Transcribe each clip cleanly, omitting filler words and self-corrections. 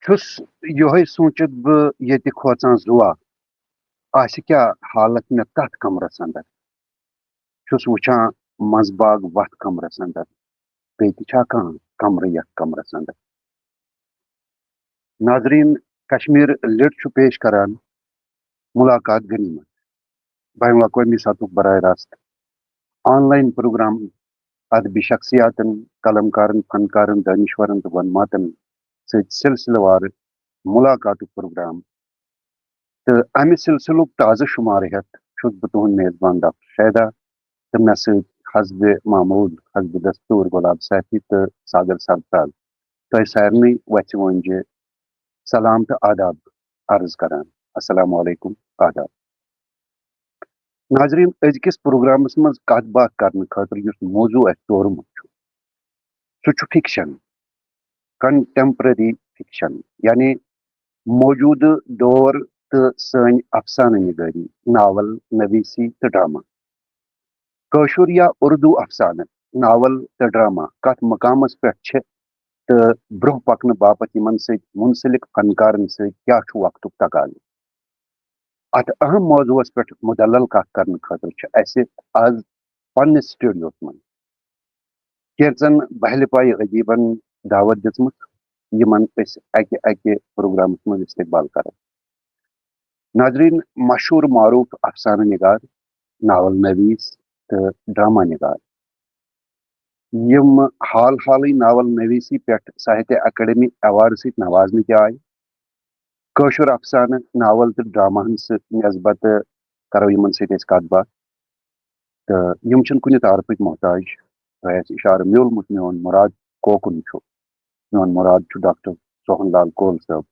چھُس یِہوٚے سوٗنٛچِتھ بہٕ ییٚتہِ کھوژان زُوا آسہِ کیٛاہ حالت مےٚ تتھ کمرس انٛدر چھُس وٕچھان منٛزباگ وتھ کمرس انٛدر بیٚیہِ تہِ چھا کانٛہہ کمرٕ یتھ کمرس انٛدر ناظریٖن کشمیٖر لِٹ چھُ پیش کران مُلاقات غنیٖمت بین الاقوٲمی سطحُک براہ راست آن لاین پروگرام ادبی شخصیاتن قلمکارن فنکارن دانشورن تہٕ ونماتن سۭتۍ سلسلہٕ وار مُلاقاتُک پروگرام تہٕ امہِ سلسلُک تازٕ شُمار ہٮ۪تھ چھُس بہٕ تُہُنٛد میزبان ڈاکٹر شیدا تہٕ مےٚ سۭتۍ حسبِ معموٗل حسبِ دستوٗر گۄلاب صافی تہٕ ساگر سرفراز تۄہہِ سارنٕے وَژھِ وٲنٛجہِ سلام تہٕ آداب عرض کران السلام علیکم آداب ناظریٖن أزکِس پروگرامس منٛز کتھ باتھ کرنہٕ خٲطرٕ یُس موضوٗع اَسہِ ژورمُت چھُ سُہ چھُ فِکشن کنٹمپرری فِکشن یعنی موجوٗدٕ دور تہٕ سٲنۍ افسانہٕ نِگٲری ناول نویسی تہٕ ڈرامہ کٲشُر یا اردوٗ افسانہٕ ناول تہٕ ڈرامہ کتھ مقامس پٮ۪ٹھ چھِ تہٕ برٛونٛہہ پکنہٕ باپتھ یِمن سۭتۍ مُنسلک فنکارن سۭتۍ کیٛاہ چھُ وقتُک تقاضہٕ اتھ اہم موضوٗعس پٮ۪ٹھ مُدلل کتھ کرنہٕ خٲطرٕ چھُ اسہِ آز پننِس سٹوڈیوس منٛز کینٛژن بہلہِ پایہِ ادیٖبن دعوت دِژمٕژ یِمن أسۍ اکہِ اکہِ پروگرامس منٛز استقبال کرو ناظریٖن مشہوٗر معروٗف افسانہٕ نِگار ناول نویٖس تہٕ ڈرامہ نِگار یِم حال حالٕے ناول نویٖسی پٮ۪ٹھ ساہتیہ اکیڈمی ایوارڈ سۭتۍ نوازنہٕ تہِ آیہِ کٲشُر افسانہٕ ناول تہٕ ڈراماہن سۭتۍ نسبتہٕ کرو یِمن سۭتۍ أسۍ کتھ باتھ تہٕ یِم چھِنہٕ کُنہِ تعارفٕکۍ محتاج تۄہہِ آسہِ اِشارٕ میوٗلمُت میون مُراد کوکُن چھُ میون مُراد چھُ ڈاکٹر سوہن لال کول صٲب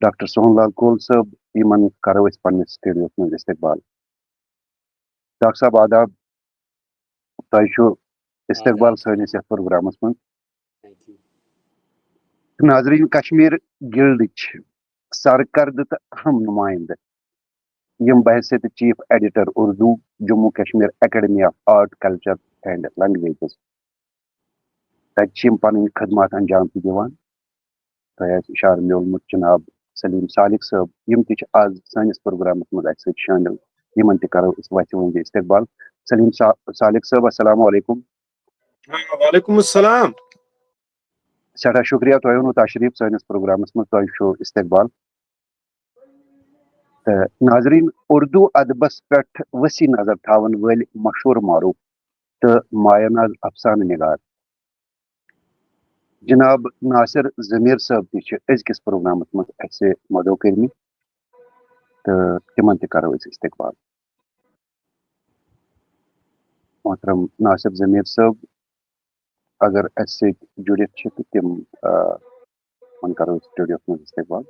ڈاکٹر سوہن لال کول صٲب یِمن کرو أسۍ پننِس سٹوڈیوس منٛز استقبال ڈاکٹر صٲب آداب تۄہہِ چھُ استقبال سٲنِس یتھ پروگرامس منٛز ناظریٖن کشمیٖر گلڈٕچ سرکردٕ تہٕ اہم نُمایندٕ یِم بحثیت chief editor Urdu Jammu Kashmir academy of art culture and languages تتہِ چھِ یِم پنٕنۍ خدمات انجام تہِ دِوان تۄہہِ آسہِ اِشارٕ میوٗلمُت جناب سلیٖم سالق صٲب یِم تہِ چھِ آز سٲنِس پروگرامس منٛز اسہِ سۭتۍ شٲمِل یِمن تہِ کرو أسۍ وَتھِ وٲنٛجہِ استقبال سلیٖم سالق صٲب السلام علیکم وعلیکم السلام سٮ۪ٹھاہ شُکریہ تۄہہِ اوٚنوٕ تشریٖف سٲنِس پروگرامس منٛز تۄہہِ چھُو استقبال تہٕ ناظریٖن اردوٗ ادبس پٮ۪ٹھ ؤسیع نظر تھاون وٲلۍ مشہوٗر معروٗف تہٕ مایہ ناز افسانہٕ نِگار جناب ناصر ضمیٖر صٲب تہِ چھِ أزکِس پروگرامس منٛز اسہِ مدعو کٔرمٕتۍ تہٕ تِمن تہِ کرو أسۍ استقبال محترم ناصر ضمیٖر صٲب اگر اسہِ سۭتۍ جُڑِتھ چھِ تہٕ تِمن کرو أسۍ سٹوڈیوس منٛز استقبال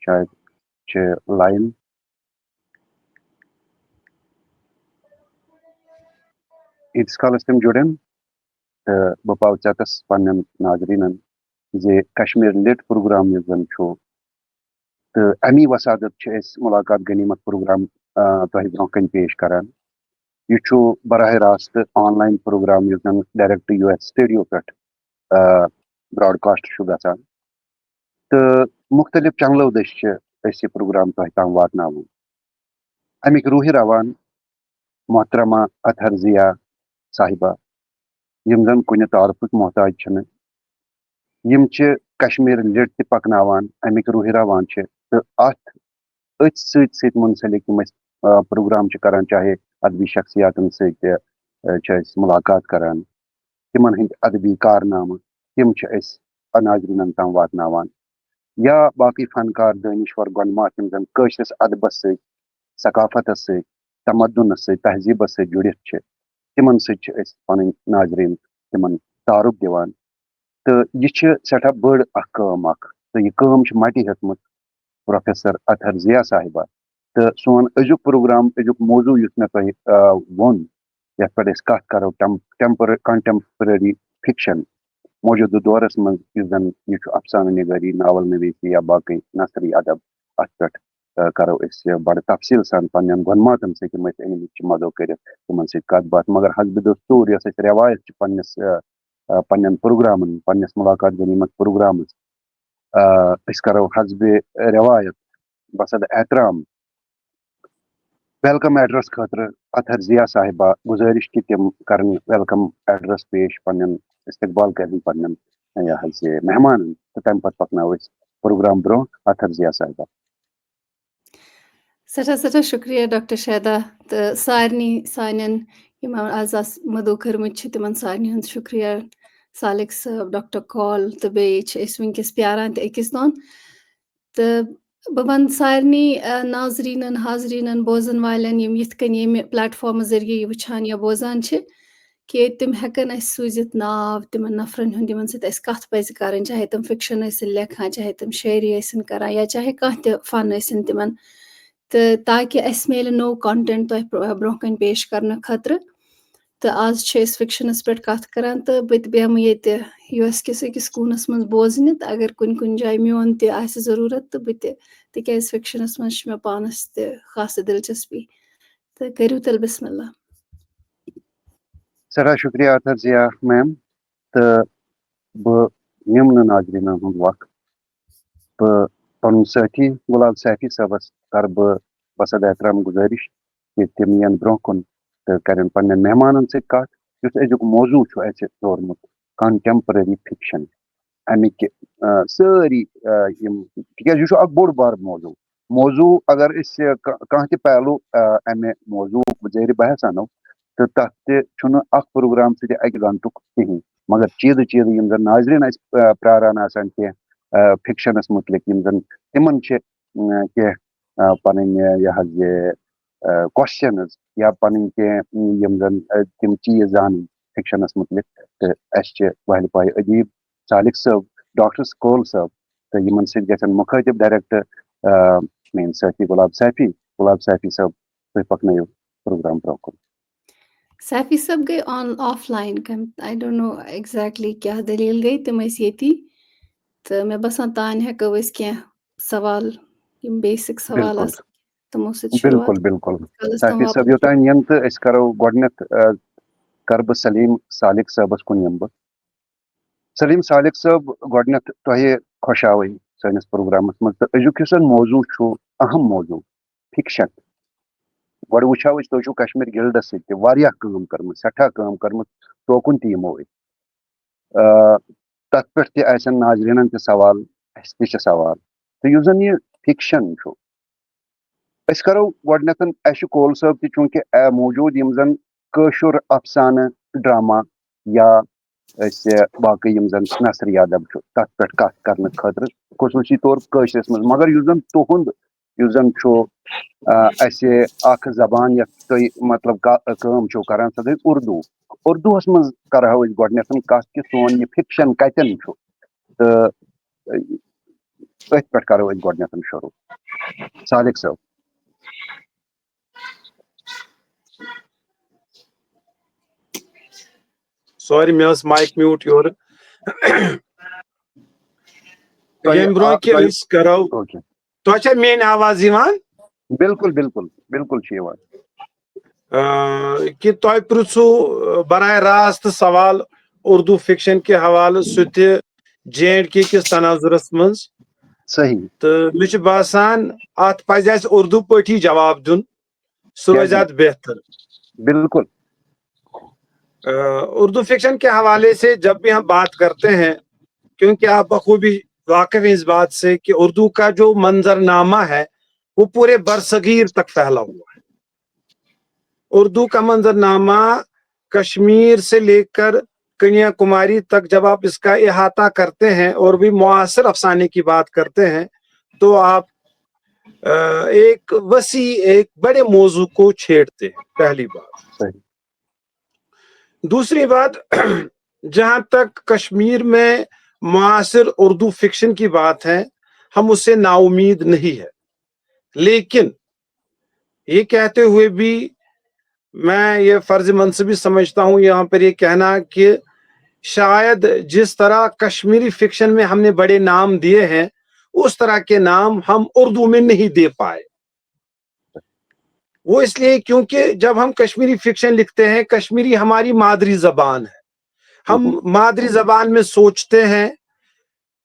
شاید چھِ لایِن ییٖتِس کالس تِم جُڑن تہٕ بہٕ پاو ژےٚ پننٮ۪ن ناظریٖنن زِ کشمیٖر لِٹ پروگرام یُس زن چھُ تہٕ امی وسادت چھِ أسۍ مُلاقات غنیٖمت پروگرام تۄہہِ برونٛہہ کنہِ پیش کران یہِ چھُ براہ راست آن لاین پروگرام یُس زن ڈایریکٹ یوٗ ایس سٹوڈیو پٮ۪ٹھ براڈکاسٹ چھُ گژھان تہٕ مُختٔلِف چنلو دٔسۍ چھِ أسۍ یہِ پروگرام تۄہہِ تام واتناوان امیِکۍ روحِ روان محترمہ اطہر ضیا صاحبہ یِم زن کُنہِ تعارفٕکۍ محتاج چھِنہٕ یِم چھِ کشمیٖر لِٹ تہِ پکناوان امیِکۍ روحِ روان چھِ تہٕ اتھ أتھۍ سۭتۍ سۭتۍ مُنسلِک یِم أسۍ پروگرام چھِ کران چاہے ادبی شخصیاتن سۭتۍ تہِ چھِ أسۍ مُلاقات کران تِمن ہٕنٛدۍ ادبی کارنامہٕ تِم چھِ أسۍ ناظریٖنن تام واتناوان یا باقٕے فنکار دٲنِشور گۄنمات یِم زن کٲشرِس ادبس سۭتۍ ثقافتس سۭتۍ تمدُنس سۭتۍ تہذیٖبس سۭتۍ جُڑِتھ چھِ تِمن سۭتۍ چھِ أسۍ پنٕنۍ ناظریٖن تِمن تعارُف دِوان تہٕ یہِ چھِ سٮ۪ٹھاہ بٔڑ اکھ کٲم اکھ تہٕ یہِ کٲم چھِ مٹہِ ہیٚژمٕژ پروفیسر اطہر ضیا صاحبہ تہٕ سون أزیُک پروگرام أزیُک موضوٗع یُس مےٚ تۄہہِ ووٚن یتھ پٮ۪ٹھ أسۍ کتھ کرو کنٹمپرری فِکشن موجوٗدٕ دورس منٛز یُس زن یہِ چھُ افسانہٕ نِگٲری ناول نویٖسی یا باقٕے نثری ادب اتھ پٮ۪ٹھ کرو أسۍ بڑٕ تفصیٖل سان پننٮ۪ن گۄنماتن سۭتۍ یِم أسۍ أنمٕتۍ چھِ مدعو کٔرِتھ تِمن سۭتۍ کتھ باتھ مگر حسبِ دستوٗر یۄس اَسہِ رٮ۪وایت چھِ پننٮ۪ن پروگرامن پننِس مُلاقات غنیٖمت پروگرامس اس کرو حسب روایت بسد احترام ویلکم ایڈریس خاطر اطہر ضیا صاحبہ گزارش کہ تم کرن ویلکم ایڈریس پیش پنن استقبال کرن پنن یہ مہمان تو تمہ پتہ پکناو أسۍ پروگرام برو اطہر ضیا صاحبہ. سٹھا شکریہ ڈاکٹر شہدہ تو سارنی سانین یم آز مدعو کٔرمٕتۍ چھِ تمن سارنی ہُنٛد شکریہ سالق صٲب ڈاکٹر کال تو بیٚیہِ چھِ أسۍ وٕنکٮ۪س پیاران تہِ أکِس دۄن تہٕ بہٕ ونہٕ سارنی ناظریٖنن حاضریٖنن بوزن والٮ۪ن یم یِتھ کٔنۍ ییٚمہِ پلیٹ فارمہٕ ذٔریعہٕ یہِ وٕچھان یا بوزان چھِ کہ تِم ہٮ۪کن اَسہِ سوٗزِتھ ناو تِمن نفرن ہُنٛد یِمن سۭتۍ اَسہِ کتھ پزِ کرٕنۍ چاہے تِم فکشن ٲسِن لیکھان چاہے تِم شٲعری ٲسِن کران یا چاہے کانٛہہ تہِ فن ٲسِن تِمن تہٕ تاکہِ اَسہِ میلہِ نوٚو کانٹینٹ تۄہہِ برونٛہہ کَنہِ پیش کرنہٕ خٲطرٕ تہٕ آز چھِ أسۍ فِکشنس پٮ۪ٹھ کتھ کران تہٕ بہٕ تہِ بیٚہمہٕ ییٚتہِ یوٗ ایس کِس أکِس کوٗنس منٛز بوزنہِ تہٕ اگر کُنہِ جایہِ میون تہِ آسہِ ضروٗرت تہٕ بہٕ تہِ تِکیٛازِ فِکشنس منٛز چھِ مےٚ پانس تہِ خاصہِ دلچسپی تہٕ کٔرِو تیٚلہِ بسم اللہ. سٮ۪ٹھاہ شُکریہ اطہر ضیا میم تہٕ بہٕ نِمہٕ نہٕ ناظریٖنن ہُنٛد وقت بہٕ پنُن سٲتھی گُلاب سیفی صٲبس کرٕ بہٕ بسد احترام گُزٲرِش کہ تِم یِن برونٛہہ کُن تہٕ کرن پننٮ۪ن مہمانن سۭتۍ کتھ یُس أزیُک موضوع چھُ اَسہِ دورمُت کنٹمپرری فِکشن امیِکۍ سٲری یِم تِکیٛازِ یہِ چھُ اکھ بوٚڑ بار موضوع اگر أسۍ کانٛہہ تہِ پہلوٗ امہِ موضوٗعُک زیرِ بحث انو تہٕ تتھ تہِ چھُنہٕ اکھ پروگرام سۭتۍ اکہِ گنٹُک کِہیٖنۍ مگر چیٖدٕ یِم زن ناظریٖن اَسہِ پراران آسان کینٛہہ فِکشنس مُتعلق یِم زن تِمن چھِ کینٛہہ پنٕنۍ یہِ حظ یہِ کوسچنٕز یا پنٕنۍ کینٛہہ یِم زن تِم چیٖز زانٕنۍ فِکشنس مُتعلق تہٕ اَسہِ چھِ وہلہِ پاے ادیٖب سالق صٲب ڈاکٹر کول صٲب تہٕ یِمن سۭتۍ گژھن مُخٲطب ڈایریکٹ میٲنۍ سٲتھی گُلاب سیفی صٲب تُہۍ پکنٲیِو پروگرام برونٛہہ کُن. سیفی صٲب گٔے offline I don't know exactly کیٛاہ دٔلیٖل گٔے تِم ٲسۍ ییٚتی تہٕ مےٚ باسان تانۍ ہٮ۪کو أسۍ کینٛہہ سوال یِم بیسِک سوال آسان تِمو سۭتۍ شروٗعات. بالکل سیفی صٲب یوٚتانۍ یِن تہٕ أسۍ کرو گۄڈٕنٮ۪تھ کرٕ بہٕ سلیٖم سالق صٲبس کُن یِمہٕ بہٕ. سلیٖم سالق صٲب گۄڈٕنٮ۪تھ تۄہہِ خۄش آوٕے سٲنِس پروگرامس منٛز تہٕ أزیُک یُس موضوٗع چھُ اہم موضوٗع فِکشن گۄڈٕ وٕچھو أسۍ تُہۍ چھُو کشمیٖر گِلڈس سۭتۍ تہِ واریاہ کٲم کٔرمٕژ سٮ۪ٹھاہ کٲم کٔرمٕژ توکُن تہِ یِمو أسۍ تتھ پٮ۪ٹھ تہِ آسن ناظریٖنن تہِ سوال اَسہِ تہِ چھِ سوال تہٕ یُس زن یہِ فِکشن چھُ أسۍ کرو گۄڈٕنٮ۪تھ اَسہِ چھُ کول صٲب تہِ چوٗنٛکہِ موٗجوٗد یِم زن کٲشُر افسانہٕ ڈراما یا أسۍ باقٕے یِم زن نثری ادب چھُ تتھ پٮ۪ٹھ کتھ کرنہٕ خٲطرٕ خصوٗصی طور کٲشرِس منٛز مگر یُس زن تُہُنٛد یُس زن چھُ اَسہِ اکھ زبان یتھ تُہۍ مطلب کٲم چھِو کران سۄ گٔے اردوٗہس منٛز کرہو أسۍ گۄڈٕنٮ۪تھ کتھ کہِ سون یہِ فِکشن کتٮ۪ن چھُ تہٕ أتھۍ پٮ۪ٹھ کرو أسۍ گۄڈٕنٮ۪تھ شروٗع. سالق صٲب. سوری مےٚ ٲس مایک میوٗٹ یورٕ. ییٚمہِ برونٛہہ کہِ أسۍ کرو تۄہہِ چھا میٲنۍ آواز یِوان؟ بالکل چھِ یِوان. کہ تۄہہِ پرٛژھوٗ براہ راست سوال اردو فِکشن کہِ حوالہٕ سُہ تہِ JNK کِس تناظرس منٛز. صحیح. تہٕ مےٚ چھُ باسان اتھ پزِ اسہِ اردو پٲٹھی جواب دیُن سُہ روزِ اتھ بہتر. بالکل. اردو فکشن کے حوالے سے جب بھی ہم بات کرتے ہیں کیونکہ آپ بخوبی واقف ہیں اس بات سے کہ اردو کا جو منظرنامہ ہے وہ پورے برصغیر تک پھیلا ہوا ہے. اردو کا منظرنامہ کشمیر سے لے کر کنیا کماری تک جب آپ اس کا احاطہ کرتے ہیں اور بھی معاصر افسانے کی بات کرتے ہیں تو آپ ایک وسیع ایک بڑے موضوع کو چھیڑتے ہیں. پہلی بات. دوسری بات جہاں تک کشمیر میں معاصر اردو فکشن کی بات ہے ہم اس سے نا امید نہیں ہے لیکن یہ کہتے ہوئے بھی میں یہ فرض منصبی سمجھتا ہوں یہاں پر یہ کہنا کہ شاید جس طرح کشمیری فکشن میں ہم نے بڑے نام دیے ہیں اس طرح کے نام ہم اردو میں نہیں دے پائے. وہ اس لیے کیونکہ جب ہم کشمیری فکشن لکھتے ہیں کشمیری ہماری مادری زبان ہے. ہم مادری زبان میں سوچتے ہیں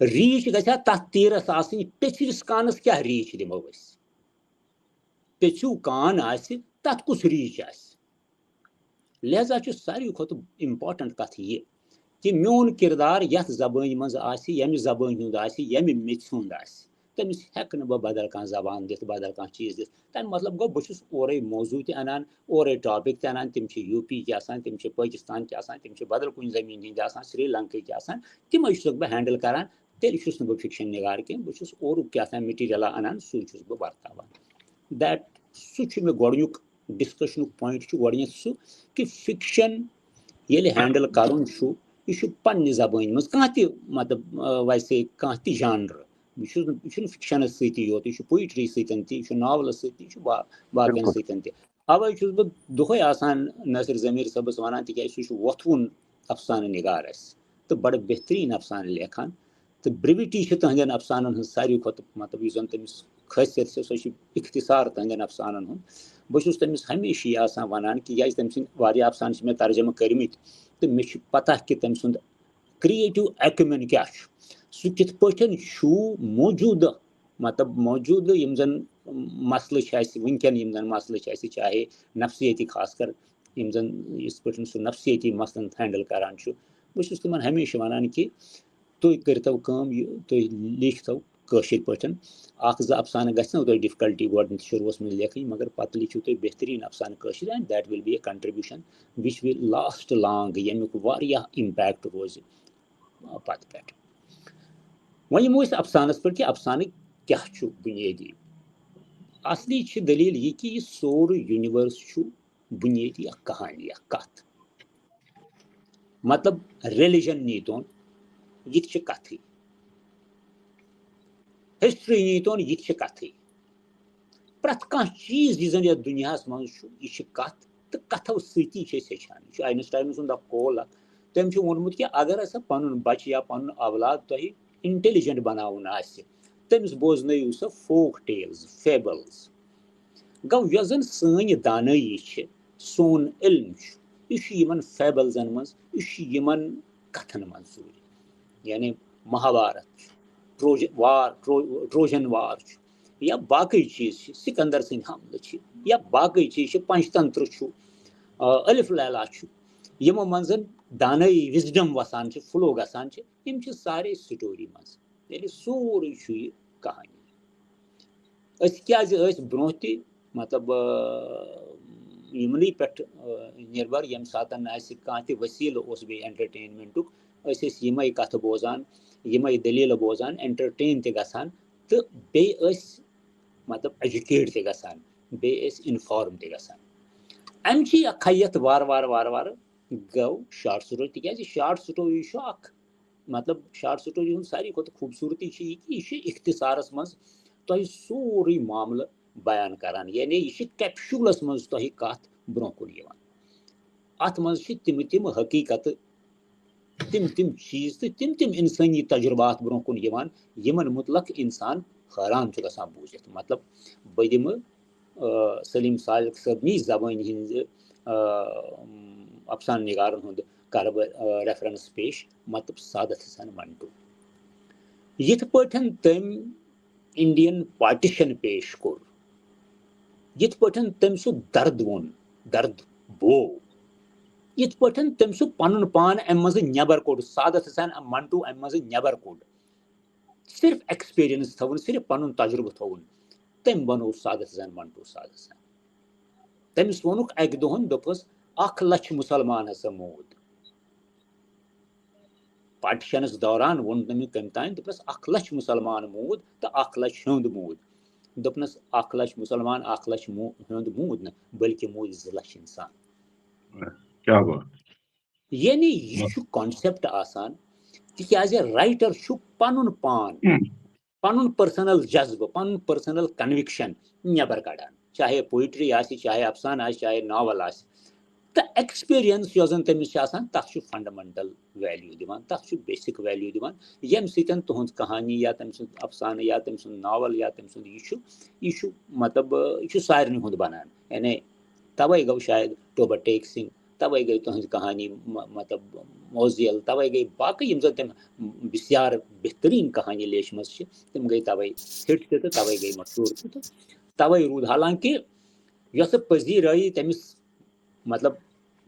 ریچ گژھِ تَتھ تیٖرَس آسٕنۍ پیٚژھرِس کانَس کیٛاہ ریچ دِمو أسۍ پیٚژھِو کان آسہِ تَتھ کُس ریچ آسہِ لہذا چھُ ساروی کھۄتہٕ اِمپاٹَنٹ کَتھ یہِ کہ میون کردار یَتھ زبٲنۍ منٛز آسہِ ییٚمہِ زبٲنۍ ہُنٛد آسہِ ییٚمہِ میٚژِ ہُنٛد آسہِ تٔمِس ہٮ۪کہٕ نہٕ بہٕ بدل کانٛہہ زبان دِتھ بدل کانٛہہ چیٖز دِتھ تَمیُک مطلب گوٚو بہٕ چھُس اورَے موضوٗع تہِ اَنان اورَے ٹاپِک تہِ اَنان تِم چھِ یوٗ پی کہِ آسان تِم چھِ پٲکِستان کہِ آسان تِم چھِ بدل کُنہِ زٔمیٖن ہِنٛدۍ آسان سری لنکٕکۍ آسان تِمَے چھُسکھ بہٕ ہینڈٕل کَران تیٚلہِ چھُس نہٕ بہٕ فِکشَن نِگار کینٛہہ بہٕ چھُس اورُک کیٛاہ تام مِٹیٖریَلا اَنان سُے چھُس بہٕ وَرتاوان دیٹ سُہ چھُ مےٚ گۄڈنیُک ڈِسکشنُک پویِنٹ چھُ گۄڈنٮ۪تھ سُہ کہِ فِکشَن ییٚلہِ ہینڈٕل کَرُن چھُ یہِ چھُ پنٛنہِ زبٲنۍ منٛز کانٛہہ تہِ مطلب ویسے کانٛہہ تہِ جانرٕ یہِ چھُنہٕ فِکشَنَس سۭتی یوت یہِ چھُ پویٹرٛی سۭتۍ تہِ یہِ چھُ ناولَس سۭتۍ تہِ یہِ چھُ باقٕیَن سۭتۍ تہِ اَوَے چھُس بہٕ دۄہَے آسان ناصر ضمیٖر صٲبَس وَنان تِکیٛازِ سُہ چھُ وۄتھوُن اَفسانہٕ نِگار اَسہِ تہٕ بَڑٕ بہتریٖن اَفسانہٕ لیکھان تہٕ برٛوِٹی چھِ تٕہنٛدٮ۪ن اَفسانَن ہٕنٛز ساروی کھۄتہٕ مطلب یُس زَن تٔمِس خٲصیت چھِ سۄ چھِ اختصار تٕہنٛدٮ۪ن اَفسانَن ہُنٛد بہٕ چھُس تٔمِس ہمیشہِ یہِ آسان وَنان کہِ کیٛازِ تٔمۍ سٕنٛدۍ واریاہ اَفسانہٕ چھِ مےٚ ترجمہٕ کٔرمٕتۍ تہٕ مےٚ چھُ پَتہ کہِ تٔمۍ سُنٛد کرٛییٹِو ایکوٗمٮ۪ن کیٛاہ چھُ سُہ کِتھ پٲٹھۍ چھُ موجوٗدٕ مطلب موجوٗدٕ یِم زَن مسلہٕ چھِ اَسہِ وٕنکٮ۪ن یِم زَن مسلہٕ چھِ اَسہِ چاہے نفسیٲتی خاص کر یِم زَن یِتھ پٲٹھۍ سُہ نفسیٲتی مسلن ہینڈٕل کَران چھُ بہٕ چھُس تِمَن ہمیشہِ وَنان کہِ تُہۍ کٔرۍتو کٲم یہِ تُہۍ لیکھۍتو کٲشِرۍ پٲٹھۍ اَکھ زٕ اَفسانہٕ گژھنو تۄہہِ ڈِفکَلٹی گۄڈنٮ۪تھ شروٗعَس منٛز لیکھٕنۍ مگر پَتہٕ لیکھِو تُہۍ بہتریٖن اَفسانہٕ کٲشِرۍ and that will be a contribution which will last long ییٚمیُک واریاہ اِمپیکٹ روزِ پَتہٕ پٮ۪ٹھ وۄنۍ یِمو أسۍ اَفسانَس پٮ۪ٹھ کہِ اَفسانہٕ کیٛاہ چھُ بُنیٲدی اَصلی چھِ دٔلیٖل یہِ کہِ یہِ سورُے یوٗنِوٲرٕس چھُ بُنیٲدی اَکھ کہانی اَکھ کَتھ مطلب ریلِجَن نیٖتون یہِ تہِ چھِ کَتھٕے ہِسٹرٛی نیٖتون یہِ تہِ چھِ کَتھٕے پرٛٮ۪تھ کانٛہہ چیٖز یُس زَن یَتھ دُنیاہَس منٛز چھُ یہِ چھِ کَتھ تہٕ کَتھو سۭتی چھِ أسۍ ہیٚچھان یہِ چھُ آینَسٹاینہٕ سُنٛد اَکھ قول اَکھ تٔمۍ چھُ ووٚنمُت کہِ اگر ہسا پَنُن بَچہِ یا پَنُن اولاد تۄہہِ اِنٹیلِجَنٹ بَناوُن آسہِ تٔمِس بوزنٲیِو سا فوک ٹیلٕز فیبٕلز گوٚو یۄس زَن سٲنۍ دانٲیی چھِ سون علم چھُ یہِ چھُ یِمن فیبٕلزَن منٛز یہِ چھُ یِمن کَتھن منٛز ضروٗری یعنی مہابھارت چھُ ٹروجن وار چھُ یا باقٕے چیٖز چھِ سِکندر سٕنٛدۍ حملہٕ چھِ یا باقٕے چیٖز چھِ پنچتنتر چھُ الف لیلا چھُ یِمو منٛز زَن دانٲیی وِزڈم وَسان چھِ فلو گژھان چھِ یِم چھِ سارے سٹوری منٛز یعنی سورُے چھُ یہِ کہانی أسۍ کیازِ ٲسۍ برونٛہہ تہِ مطلب یِمنٕے پٮ۪ٹھ نِربر ییٚمہِ ساتہٕ اَسہِ کانٛہہ تہِ ؤسیٖلہٕ اوس بیٚیہِ اٮ۪نٹرٹینمینٹُک أسۍ ٲسۍ یِمے کَتھٕ بوزان یِمے دٔلیٖلہٕ بوزان اٮ۪نٹرٹین تہِ گژھان تہٕ بیٚیہِ ٲسۍ مطلب ایجوکیٹ تہِ گژھان بیٚیہِ ٲسۍ اِنفارم تہِ گژھان اَمچی اکھ حیت وارٕ وارٕ گوٚو شاٹ سٹوری تِکیازِ شاٹ سٹوری چھُ اکھ مطلب شاٹ سٹوری ہُنٛد ساروی کھۄتہٕ خوٗبصوٗرتی چھِ یہِ کہِ یہِ چھُ اختصارَس منٛز تۄہہِ سورُے معاملہٕ بیان کران یعنی یہِ چھِ کیپشوٗلَس منٛز تۄہہِ کَتھ برونٛہہ کُن یِوان اَتھ منٛز چھِ تِم حقیٖقتہٕ تِم چیٖز تہٕ تِم اِنسٲنی تجرُبات برونٛہہ کُن یِوان یِمن مُتلق اِنسان حٲران چھُ گژھان بوٗزِتھ مطلب بہٕ دِمہٕ سلیٖم صادق صٲبنی زبٲنۍ ہِنٛزِ افسانہٕ نِگارن ہُنٛد کرٕ بہٕ ریفرنس پیش مطلب سعادت حسن منٹو یِتھ پٲٹھۍ تٔمۍ انڈین پارٹِشن پیش کوٚر یِتھ پٲٹھۍ تٔمۍ سُہ درد ووٚن درد بو یِتھ پٲٹھۍ تٔمۍ سُہ پنُن پان امہِ منٛزٕ نٮ۪بر کوٚڑ سعادت حسن منٹو امہِ منٛزٕ نٮ۪بر کوٚڑ صرف ایکسپیرینس تھوُن صرف پنُن تجربہٕ تھوُن تٔمۍ بنوو سعادت حسن منٹو سعادت حسن تٔمِس ووٚنُکھ اکہِ دۄہن دوٚپُس 1,00,000 مُسلمان ہسا موٗد پارٹِشنس دوران ووٚن تٔمِس کٔمۍ تانۍ دوٚپنس 1,00,000 مُسلمان موٗد تہٕ 1,00,000 ہیوٚنٛد موٗد دوٚپنس 1,00,000 مُسلمان 1,00,000 ہیوٚنٛد موٗد نہٕ بٔلکہِ موٗدۍ 2,00,000 اِنسان یعنی یہِ چھُ کانسیپٹ آسان تِکیازِ رایٹر چھُ پنُن پان پنُن پٔرسنل جذبہٕ پنُن پٔرسنل کنوِکشن نٮ۪بر کڑان چاہے پویٹری آسہِ چاہے افسانہٕ آسہِ چاہے ناول آسہِ تہٕ ایکسپیرینس یۄس زن تٔمِس چھِ آسان تتھ چھُ فنڈامنٹل ویلیوٗ دِوان تتھ چھُ بیسک ویلیوٗ دِوان ییٚمہِ سۭتۍ تُہنٛز کہانی یا تٔمۍ سُنٛد افسانہٕ یا تٔمۍ سُنٛد ناول یا تٔمۍ سُنٛد یہِ چھُ مطلب یہِ چھُ سارنٕے ہُنٛد بنان یعنی توے گوٚو شاید ٹوبہ ٹیک سِنٛگھ توے گٔے تُہنٛز کہانی مطلب موزیل توے گئی باقی یم زن تم بسیار بہترین کہانی لیچمز تم گئی توے ہٹ تہ توے گئی مشہور تہ توے رود حالانکہ یس پذیرائی تمس مطلب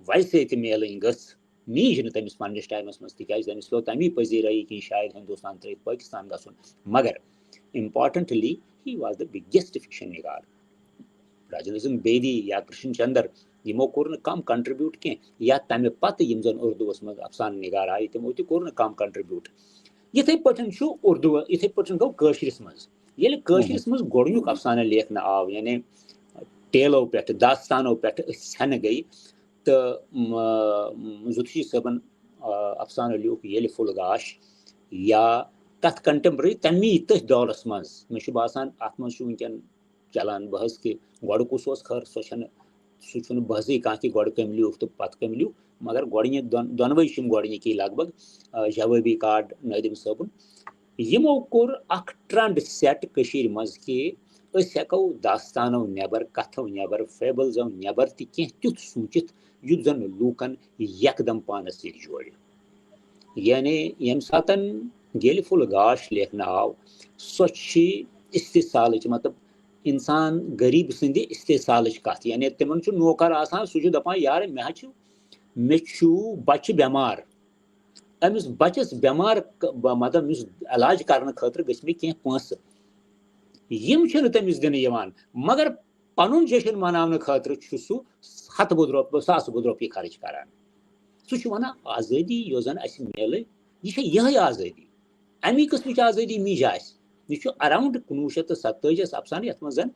ویسے تہ میلن گژھ میج نہ تمس پنس ٹائمس مز تکیاز تمس پیو تمی پذیرائی کہ شاید ہندوستان ترٛٲیِتھ پاکستان گژھُن مگر importantly he was the biggest fiction نگار راجنزم بیدی یا کرشن چندر یمو کور نہ کم کنٹربیوٹ کی یا تمہ پتہ یم زن اردوس مز افسانہ نگار آئی تمو تہ کور نہ کم کنٹربیوٹ یتھے پٹھن چھُ اردو یتھے پٹھن گو کٲشرس مز ییٚلہِ کٲشرس مز گۄڈنیُک افسانہ لیکھنہ آو یعنی ٹیلو پٮ۪ٹھ داستانو پٮ۪ٹھ أسۍ ہٮ۪نہٕ گٔے تہٕ زُتھی صٲبن افسانہ لیوٗکھ ییٚلہِ پھُل گاش یا تتھ کنٹمپرری تمی تٔتھۍ دورس منٛز مےٚ چھُ باسان اتھ منٛز چھُ وٕنکٮ۪ن چلان بحث کہِ گۄڈٕ کُس اوس خٲر سُہ چھُنہٕ بحثٕے کانٛہہ کہِ گۄڈٕ کٔمۍ لیوٗکھ تہٕ پتہٕ کٔمۍ لیوٗکھ مگر گۄڈنِکۍ دۄنوَے چھِ یِم گۄڈنِکی لگ بگ جوٲبی کارڈ نٲدِم صٲبُن یِمو کوٚر اکھ ٹرنڈ سیٹ کٔشیٖرِ منٛز کہِ أسۍ ہٮ۪کو داستانو نٮ۪بر کتھو نٮ۪بر فیبلزو نٮ۪بر تہِ کینٛہہ تیُتھ سوٗنٛچِتھ یُتھ زن لوٗکن یکدم پانس سۭتۍ جوڑِ یعنی ییٚمہِ ساتن ییٚلہِ پھُل گاش لیکھنہٕ آو سۄ چھِ استحصالٕچ مطلب انسان غریٖب سٕنٛدِ استحصالٕچ کتھ یعنی تِمن چھُ نوکر آسان سُہ چھُ دپان یارٕ مےٚ چھُ بچہِ بٮ۪مار أمِس بچس بٮ۪مار مطلب أمِس علاج کرنہٕ خٲطرٕ گٔژھۍ مےٚ کینٛہہ پونٛسہٕ یِم چھِنہٕ تٔمِس دِنہٕ یِوان مگر پنُن جشن مناونہٕ خٲطرٕ چھُ سُہ ہتہٕ بوٚد رۄپیہِ ساسہٕ بوٚد رۄپیہِ خرٕچ کران سُہ چھُ ونان آزٲدی یۄس زن اسہِ میلے یہِ چھےٚ یِہے آزٲدی امی قٕسمٕچ آزٲدی میجہِ آسہِ یہ چھُ اراؤنڈ 1947 افسانہ یتھ منٛز زن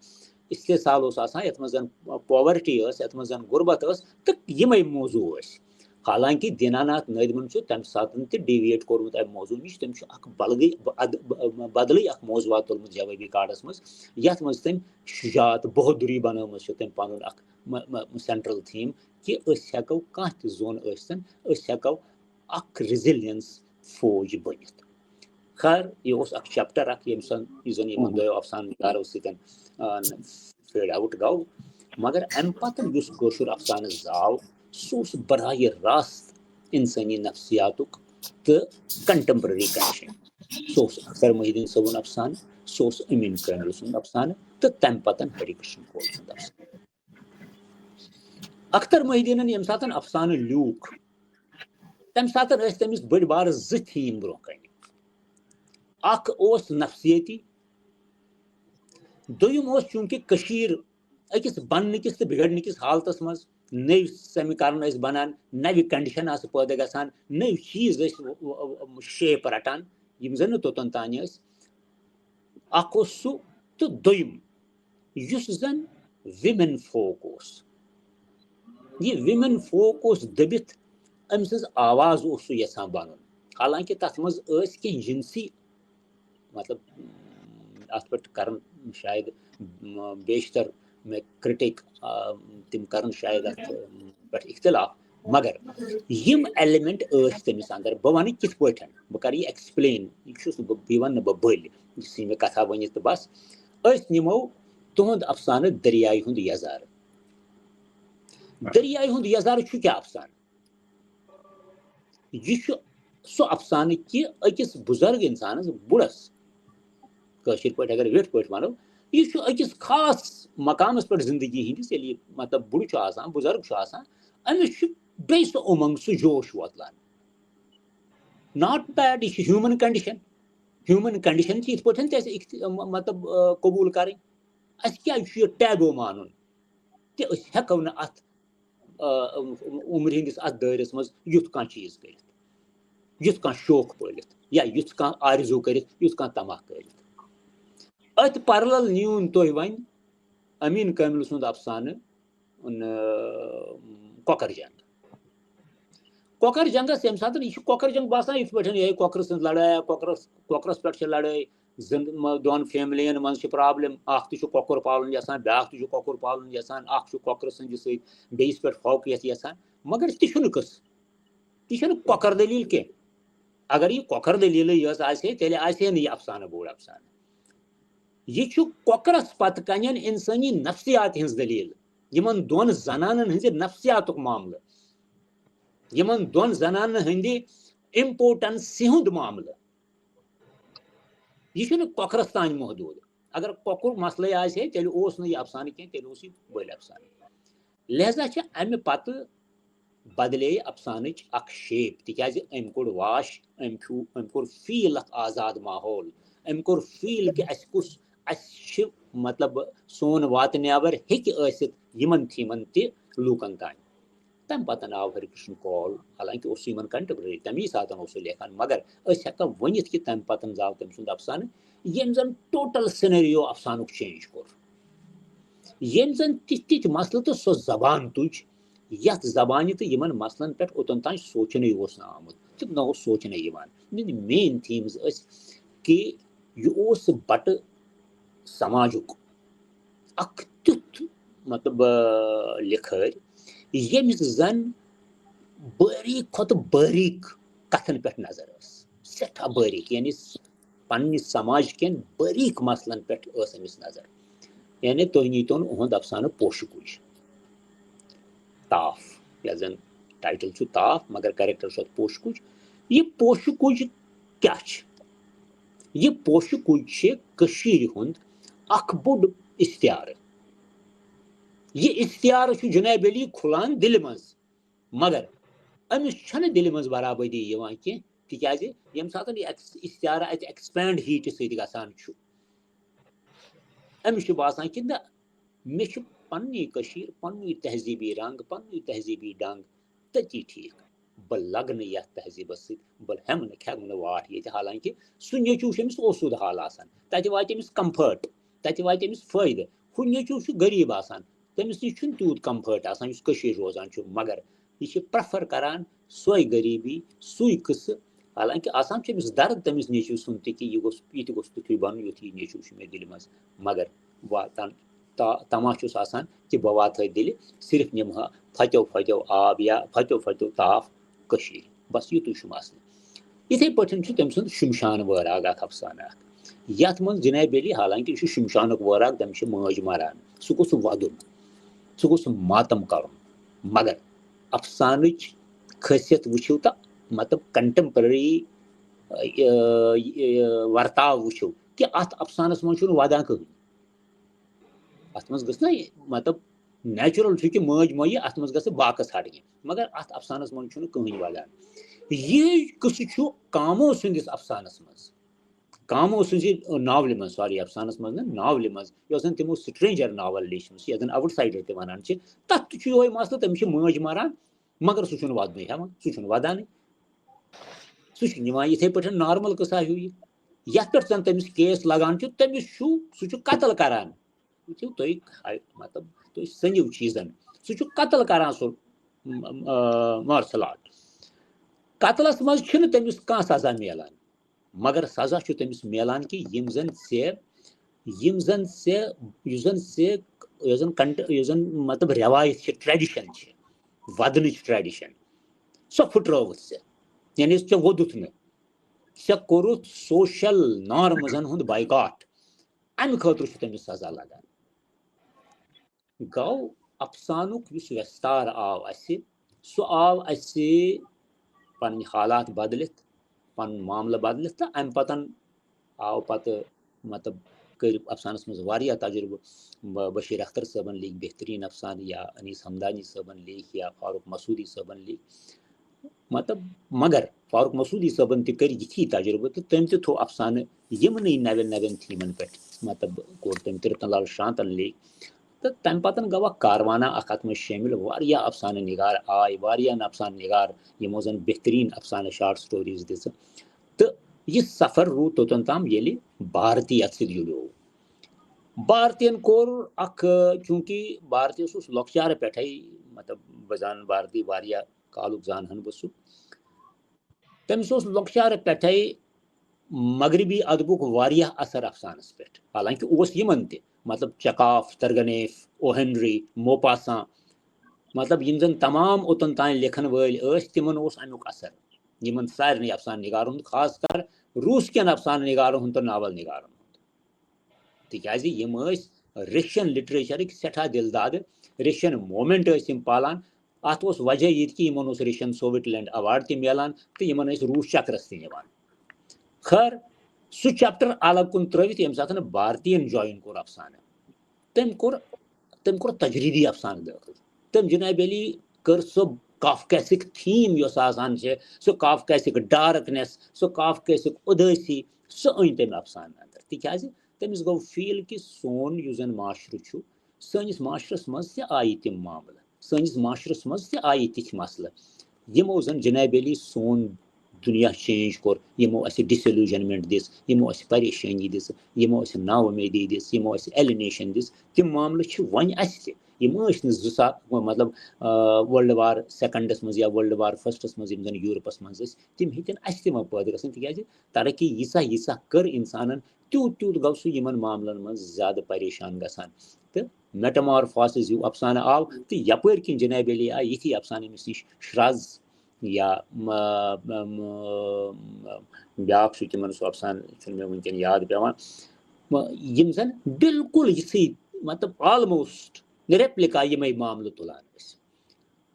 استحصال اوس آسان یتھ منٛز زن پاورٹی ٲس یتھ منٛز زن غربت ٲس تہٕ یِمے موضوع ٲسۍ حالانکہ دیٖناناتھ نٲدِمن چھُ تمہِ ساتہٕ تہِ ڈیویٹ کوٚرمُت امہِ موضوع نِش تٔمۍ چھُ اکھ بدلٕے اکھ موضوعات تُلمُت جوٲبی کارڈس منٛز یتھ منٛز تٔمۍ شجاعت بہادری بنٲومٕژ چھِ تٔمۍ پنُن اکھ سینٹرل تھیٖم کہِ أسۍ ہٮ۪کو کانٛہہ تہِ زوٚن ٲسۍتن أسۍ ہٮ۪کو اکھ ریزِلینس فوج بٔنِتھ خیر یہِ اوس اکھ چیپٹر اکھ ییٚمہِ زن یِمن دۄیو افسانہٕ نگارو سۭتۍ فیڈ آوُٹ گوٚو مگر امہِ پتہٕ یُس کٲشُر افسانہٕ زاو سُہ اوس براہ راست انسٲنی نفسیاتُک تہٕ کنٹمپرری کنڈِشن سُہ اوس اختر محی الدیٖن صٲبُن افسانہٕ سُہ اوس امین کامل سُنٛد افسانہٕ تہٕ تمہِ پتہٕ ہری کرشن کول سُنٛد افسانہٕ اختر محی الدیٖنن ییٚمہِ ساتہٕ افسانہٕ لیوٗکھ تمہِ ساتہٕ ٲسۍ تٔمِس بٔڑۍ بارٕ زٕ تھیٖم برونٛہہ کنہِ اکھ اوس نفسیٲتی دوٚیِم اوس چوٗنٛکہِ کٔشیٖر أکِس بننٕکِس تہٕ بِگڑنٕکِس حالتس منٛز نٔوۍ سمیٖکرن ٲسۍ بنان نوِ کنڈِشن آسہٕ پٲدٕ گژھان نٔوۍ چیٖز ٲسۍ شیپ رٹان یِم زن نہٕ توٚتن تانۍ ٲسۍ اکھ اوس سُہ تہٕ دوٚیِم یُس زن وِمین فوک اوس یہ وِمین فوک اوس دٔبِتھ أمۍ سٕنٛز آواز اوس سُہ یژھان بنُن حالانکہِ تتھ منٛز ٲسۍ کینٛہہ جنسی مطلب اتھ پٮ۪ٹھ کرن شاید بیشتر میں کرٹک تِم کرن شاید اتھ پٮ۪ٹھ اختلاف مگر یم ایلیمنٹ ٲسۍ تٔمِس اندر بہٕ ونہٕ کِتھ پٲٹھۍ بہٕ کرٕ یہِ ایکسپلین یہِ چھُس نہٕ بہٕ یہِ ونہٕ نہٕ بہٕ بٔلۍ یُس مےٚ کتھا ؤنِتھ تہٕ بس أسۍ نِمو تُہُنٛد افسانہٕ دریاے ہُنٛد یزارٕ دریاے ہُنٛد یزارٕ چھُ کیٛاہ افسانہٕ یہِ چھُ سُہ افسانہٕ کہِ أکِس بُزرگ انسانس بُڑس کٲشِر پٲٹھۍ اگر ویٹھ پٲٹھۍ ونو یہِ چھُ أکِس خاص مقامس پٮ۪ٹھ زندگی ہِنٛدِس ییٚلہِ یہِ مطلب بُڑٕ چھُ آسان بُزرگ چھُ آسان أمِس چھُ بیٚیہِ سُہ اُمنٛگ سُہ جوش وۄتلان ناٹ بیڈ یہِ چھِ ہیوٗمن کنڈِشن چھِ یِتھ پٲٹھۍ تہِ اَسہِ مطلب قبوٗل کرٕنۍ اَسہِ کیازِ چھُ یہِ ٹیبو مانُن تہِ أسۍ ہٮ۪کو نہٕ اتھ عُمرِ ہِنٛدِس اتھ دٲیرس منٛز یُتھ کانٛہہ چیٖز کٔرِتھ یُتھ کانٛہہ شوق پٲلِتھ یا یُتھ کانٛہہ آرزوٗ کٔرِتھ یُتھ کانٛہہ تماہ کٔرِتھ أتھۍ پرلل نیوٗن تُہۍ وۄنۍ امین کامل سُنٛد افسانہٕ کۄکر جنگ کۄکر جنگس ییٚمہِ ساتہٕ یہِ چھُ کۄکر جنگ باسان یِتھ پٲٹھۍ یِہے کۄکرٕ سٕنٛز لڑٲے کۄکرس پٮ۪ٹھ چھِ لڑٲے دۄن فیملین منٛز چھِ پرابلم اکھ تہِ چھُ کۄکُر پالُن یژھان بیاکھ تہِ چھُ کۄکُر پالُن یژھان اکھ چھُ کۄکرٕ سٕنٛدِ سۭتۍ بیٚیِس پٮ۪ٹھ فوقیت یژھان مگر تہِ چھُنہٕ قٕصہٕ یہِ چھنہٕ کۄکر دٔلیٖل کینٛہہ اگر یہِ کۄکر دٔلیٖلٕے یٲژ آسہِ ہے تیٚلہِ آسہِ ہے نہٕ یہِ افسانہٕ بوٚڑ افسانہٕ یہِ چھُ کۄکرس پتہٕ کنٮ۪ن انسٲنی نفسیات ہٕنٛز دٔلیٖل یِمن دۄن زنانن ہٕنٛزِ نفسیاتُک معاملہٕ یمن دون زنان ہندی امپورٹنسی ہند معاملہ یہ کۄکرس تان محدود اگر کۄکُر مسئلے آسہِ تیٚلہِ اوس نہٕ یہِ افسانہٕ کینٛہہ تیٚلہِ اوس یہِ بٔلۍ افسانہٕ لہذا چھِ امہِ پتہٕ بدلے افسانٕچ اکھ شیپ تِکیازِ أمۍ کوٚر واش أمۍ کوٚر فیٖل اکھ آزاد ماحول أمۍ کوٚر فیٖل کہِ اَسہِ کُس اَسہِ چھِ مطلب سون واتناور ہیٚکہِ ٲسِتھ یِمن تھیٖمن تہِ لوٗکن تانۍ تمہِ پتہٕ آو ہری کرشن کول حالانکہِ اوس سُہ یِمن کنٹمپرری تمی ساتہٕ اوس سُہ لیکھان مگر أسۍ ہٮ۪کو ؤنِتھ کہِ تمہِ پتہٕ زاو تٔمۍ سُنٛد افسانہٕ ییٚمۍ زن ٹوٹل سِنیریو افسانُک چینج کوٚر ییٚمۍ زن تِتھۍ تِتھۍ مسلہٕ تہٕ سۄ زبان تُج یتھ زبانہِ تہٕ یِمن مسلن پٮ۪ٹھ اوٚتن تانۍ سونٛچنٕے اوس نہٕ آمُت تہٕ نہ اوس سونٛچنٕے یِوان مین تھیٖمز ٲسۍ کہِ یہِ اوس بٹہٕ سماجُک اکھ تیُتھ مطلب لِکھٲرۍ ییٚمِس زن باریٖک کھۄتہٕ باریٖک کتھن پٮ۪ٹھ نظر ٲس سٮ۪ٹھاہ باریٖک یعنی پننہِ سماج کٮ۪ن باریٖک مسلن پٮ۪ٹھ ٲس أمِس نظر یعنی تُہۍ نیٖتون اُہُنٛد افسانہٕ پوشہٕ کُج تاف یتھ زن ٹایٹل چھُ تاف مگر کریکٹر چھُ اتھ پوشہٕ کُج یہِ پوشہٕ کُج کیاہ چھِ یہِ پوشہٕ کُج چھِ کٔشیٖرِ ہُنٛد اکھ بوٚڑ اِشتِہارٕ یہِ اِشتِہارٕ چھُ جناب علی کھُلان دِلہِ منٛز مگر أمِس چھنہٕ دِلہِ منٛز برابٔدی یِوان کینٛہہ تِکیازِ ییٚمہِ ساتہٕ یہِ اِشتِہارٕ اَتہِ ایکسپینڈ ہیٖٹہِ سۭتۍ گژھان چھُ أمِس چھُ باسان کہِ نہ مےٚ چھُ پننی کٔشیٖر پننُے تہذیٖبی رنٛگ پننُے تہذیٖبی ڈنٛگ تٔتی ٹھیٖک بہٕ لگہٕ نہٕ یتھ تہذیٖبس سۭتۍ بہٕ ہٮ۪مہٕ نہٕ کھٮ۪مہٕ نہٕ واٹھ ییٚتہِ حالانکہِ سُہ نیٚچوٗ چھُ أمِس اوسوٗد حال آسان تتہِ واتہِ أمِس کمفٲٹ تتہِ واتہِ أمِس فٲیدٕ ہُہ نیٚچوٗ چھُ غریٖب آسان تٔمِس نِش چھُنہٕ تیوٗت کمفٲٹ آسان یُس کٔشیٖر روزان چھُ مگر یہِ چھِ پریفر کران سۄے غریٖبی سُے قٕصہٕ حالانکہِ آسان چھُ أمِس درد تٔمِس نیٚچوٗ سُنٛد تہِ کہِ یہِ تہِ گوٚژھ تیُتھُے بنُن یُتھ یہِ نیٚچوٗ چھُ مےٚ دِلہِ منٛز مگر واتان تما چھُس آسان کہِ بہٕ واتہٕ دِلہِ صرف نِمہٕ ہا پھتیو پھتیو آب یا پھتیو پھتیو تاپھ کٔشیٖرِ بس یُتُے چھُ مسلہٕ یِتھٕے پٲٹھۍ چھُ تٔمۍ سُنٛد شمشان وٲراگ اکھ افسانہٕ اکھ یتھ منٛز جناب علی حالانکہِ یہِ چھُ شمشانُک وٲراگ تٔمِس چھِ مٲج مران سُہ گوٚژھ ودُن سُہ گوٚژھ ماتم کرُن مگر افسانٕچ خٲصیت وٕچھِو تہٕ مطلب کنٹمپرری ورتاو وٕچھِو کہِ اتھ افسانس منٛز چھُنہٕ ودان کٕہٕنۍ اتھ منٛز گٔژھ نا مطلب نیچرل چھُ کہِ مٲج مۄیہِ اتھ منٛز گژھِ باقس ہٹنہِ مگر اتھ افسانس منٛز چھُنہٕ کٕہٕنۍ ودان یہِ قٕصہٕ چھُ کامو سٕنٛدِس افسانس منٛز کامو سٕنٛزِ ناولہِ منٛز سوری افسانس منٛز نہٕ ناولہِ منٛز یۄس زن تِمو سٹرینجر ناول لیٖچھمٕژ یتھ زن آوُٹ سایڈر تہِ ونان چھِ تتھ تہِ چھُ یِہوے مسلہٕ تٔمِس چھِ مٲج مران مگر سُہ چھُنہٕ ودنٕے ہٮ۪وان سُہ چھُنہٕ ودانٕے سُہ چھُ نِوان یِتھٕے پٲٹھۍ نارمل قٕصہ ہیوٗ یہِ یتھ پٮ۪ٹھ زن تٔمِس کیس لگان چھُ تٔمِس چھُ سُہ چھُ قتل کران وٕچھِو تُہۍ مطلب تُہۍ سٔنِو چیٖزن سُہ چھُ قتل کران سُہ مارشل آرٹ قتلس منٛز چھُنہٕ تٔمِس کانٛہہ سزا میلان مگر سزا چھُ تٔمِس میلان کہِ یِم زن مطلب رٮ۪وایت چھِ ٹریڈِشن چھِ ودنٕچ ٹریڈِشن سۄ پھٕٹرٲوٕتھ ژےٚ یعنی ژےٚ ووٚدُتھ نہٕ ژےٚ کوٚرُتھ سوشل نارمزن ہُنٛد بایکاٹ امہِ خٲطرٕ چھُ تٔمِس سزا لگان گوٚو افسانُک یُس وٮ۪ستار آو اسہِ سُہ آو اسہِ پنٕنۍ حالات بدلِتھ پنُن معاملہٕ بدلِتھ تہٕ امہِ پتہٕ آو پتہٕ مطلب کٔرۍ افسانس منٛز واریاہ تجربہٕ بشیٖر اختر صٲبن لیکھۍ بہتریٖن افسانہٕ یا انیس ہمدانی صٲبن لیکھۍ یا فاروق مسعودی صٲبن لیکھۍ مطلب مگر فاروق مسعودی صٲبن تہِ کٔرۍ یِتھی تجربہٕ تہٕ تٔمۍ تہِ تھوٚو افسانہٕ یِمنٕے نوٮ۪ن نوٮ۪ن تھیٖمن پٮ۪ٹھ مطلب کوٚر تٔمۍ تِرتن لال شرٛانٛتن لیکھۍ تہٕ تمہِ پتہٕ گوٚو اکھ کاروانہ اکھ اتھ منٛز شٲمِل واریاہ افسانہٕ نِگار آے واریاہن افسانہٕ نِگار یِمو زن بہتریٖن افسانہٕ شاٹ سٹوریٖز دِژٕ تہٕ یہِ سفر روٗد توٚتن تام ییٚلہِ بھارتی اتھ سۭتۍ جُڑیو بھارتین کوٚر اکھ چوٗنٛکہِ بھارتیس اوس لۄکچارٕ پٮ۪ٹھے مطلب بہٕ زانہٕ بھارتی واریاہ کالُک زانہٕ ہن بہٕ سُہ تٔمِس اوس لۄکچارٕ پٮ۪ٹھے مغربی ادبُک واریاہ اثر افسانس پٮ۪ٹھ حالانکہِ اوس یِمن تہِ مطلب چکاف ترگنیف او ہینری موپاسان مطلب یِم زن تمام اوٚتن تانۍ لیکھن وٲلۍ ٲسۍ تِمن اوس امیُک اثر یِمن سارنٕے افسانہٕ نِگارن ہُنٛد خاص کر روٗس کٮ۪ن افسانہٕ نِگارن ہُنٛد تہٕ ناول نِگارن ہُنٛد تِکیازِ یِم ٲسۍ ریشین لِٹریچرٕکۍ سٮ۪ٹھاہ دِل دادٕ ریشین مومینٹ ٲسۍ یِم پالان ات اوس وجہ یہ کہ یمن اوس ریشن سوویٹ لینڈ ایوارڈ تہ ملان تو یمن ٲسۍ روس چکرس تہ نِوان. خیر سُہ چیپٹر الگ کُن ترٲوِتھ ییٚمہِ ساتہٕ بھارتین جوین کوٚر افسانہ تٔمۍ کوٚر تجریدی افسانہ دٲخل. تٔمۍ جناب علی کٔر سۄ کافکیسک تھیم یۄس آسان چھِ سۄ کافکیسک ڈارکنیس سۄ کافکیسک اُدٲسی سۄ أنۍ تٔمۍ افسانہ اندر. تِکیازِ تٔمِس گوٚو فیٖل کہِ سون یُس زن معاشرٕ چھُ سٲنِس معاشرس منٛز تہِ آیہِ تِم معاملہٕ سٲنِس معاشرس منٛز تہِ آیہِ تِتھۍ مسلہٕ یِمو زن جناب علی سون دُنیا چینج کوٚر. یِمو اَسہِ ڈِسِلیوٗجنمنٹ دِژ یِمو اَسہِ پریشٲنی دِژ یِمو اَسہِ نا اُمیدی دِژ یِمو اَسہِ ایلِنیشن دِژ تِم معاملہٕ چھِ وۄنۍ اَسہِ تہِ. یِم ٲسۍ نہٕ 2000 مطلب ورلڈ وار سیکنڈس منٛز یا ورلڈ وار فسٹس منٛز یِم زن یوٗرپس منٛز ٲسۍ تِم ہیٚتن اَسہِ تہِ وۄنۍ پٲدٕ گژھٕنۍ. تِکیازِ ترقی ییٖژاہ کٔر اِنسانن تیوٗت گوٚو سُہ یِمن معاملن منٛز زیادٕ پریشان گژھان. تہٕ میٹامارفاسز ہیوٗ افسانہٕ آو تہٕ یپٲرۍ کِنۍ جناب علی آیہِ یِتھی افسانہٕ أمِس نِش شراز یا بیاکھ چھُ تِمن سُہ افسانہٕ چھُنہٕ مےٚ وٕنکٮ۪ن یاد پیٚوان یِم زن بالکل یِژھٕے مطلب آلموسٹ ریپلِکا یِمے معاملہٕ تُلان ٲسۍ.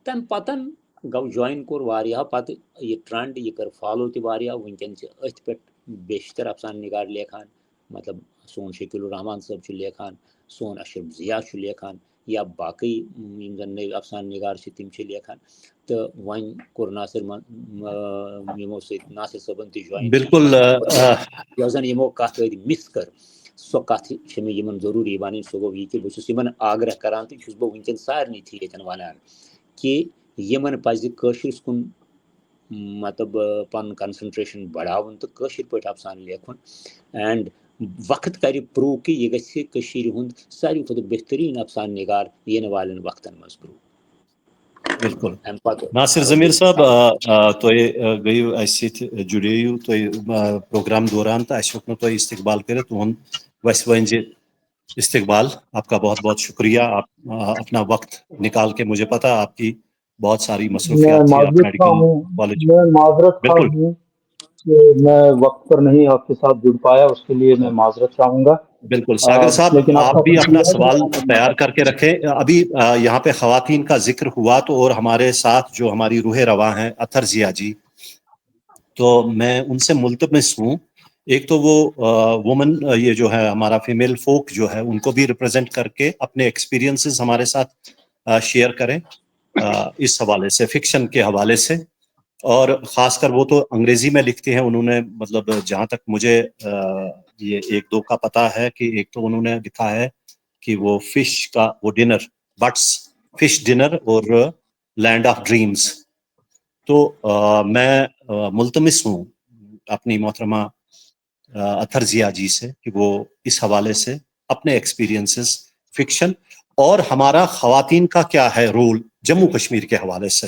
تمہِ پتن گوٚو جوین کوٚر واریاہو پتہٕ یہِ ٹرنڈ یہِ کٔر فالو تہِ واریاہو. وٕنکٮ۪ن چھِ أتھۍ پٮ۪ٹھ بیشتر افسانہٕ نِگار لیکھان. مطلب سون شکیل الرحمان صٲب چھُ لیکھان سون اشرف ضیا چھُ لیکھان یا باقٕے یِم زن نٔوۍ افسانہٕ نِگار چھِ تِم چھِ لیکھان. تہٕ وۄنۍ کوٚر ناصر یِمو سۭتۍ ناصر صٲبن تہِ جوین. بالکل یۄس زن یِمو کتھ أڑۍ مِس کٔر سۄ کتھ چھِ مےٚ یِمن ضروٗری وَنٕنۍ. سُہ گوٚو یہِ کہِ بہٕ چھُس یِمن آگرہ کران تہٕ چھُس بہٕ وٕنکٮ۪ن سارنٕے تھی ییٚتٮ۪ن وَنان کہِ یِمن پزِ کٲشرِس کُن مطلب پنُن کنسنٹریشن بڑاوُن تہٕ کٲشِر پٲٹھۍ افسانہٕ لیکھُن. اینڈ وقت کرِ پروٗو کہِ یہِ گژھِ کٔشیٖرِ ہُنٛد ساروی کھۄتہٕ بہتریٖن افسانہٕ نِگار یِنہٕ والٮ۪ن وقتن منٛز پروٗو. بالکل ناصر ضمیٖر صٲب تُہۍ گٔیِو اَسہِ سۭتۍ جُڑییِو تُہۍ پروگرام دوران تہٕ اَسہِ ہیوٚک نہٕ تۄہہِ استقبال کٔرِتھ. تُہُنٛد وَسہِ وۄنۍ زِ استقبال آپ کا بہت بہت شکریہ. آپ اپنا وقت نکال کے مجھے پتا آپ کی بہت ساری مصروفیات تھی. آپ میڈیکل کالج میں معذرت خواہ ہوں کہ میں وقت پر نہیں آپ کے ساتھ جڑ پایا اس کے لیے میں معذرت چاہوں گا. بالکل ساگر صاحب آپ بھی اپنا سوال تیار کر کے رکھیں. ابھی یہاں پہ خواتین کا ذکر ہوا تو اور ہمارے ساتھ جو ہماری روح رواں ہیں اطہر ضیا جی تو میں ان سے ملتمس ہوں. ایک تو وہ وومن یہ جو ہے ہمارا فیمیل فوک جو ہے ان کو بھی ریپرزینٹ کر کے اپنے ایکسپیرینسز ہمارے ساتھ شیئر کریں اس حوالے سے فکشن کے حوالے سے. اور خاص کر وہ تو انگریزی میں لکھتے ہیں. انہوں نے مطلب جہاں تک مجھے یہ ایک دو کا پتہ ہے کہ ایک تو انہوں نے لکھا ہے کہ وہ فش کا وہ ڈنر بٹس فش ڈنر اور لینڈ آف ڈریمز. تو میں ملتمس ہوں اپنی محترمہ اطہر ضیا جی سے کہ وہ اس حوالے سے اپنے ایکسپیرینسز فکشن اور ہمارا خواتین کا کیا ہے رول جموں کشمیر کے حوالے سے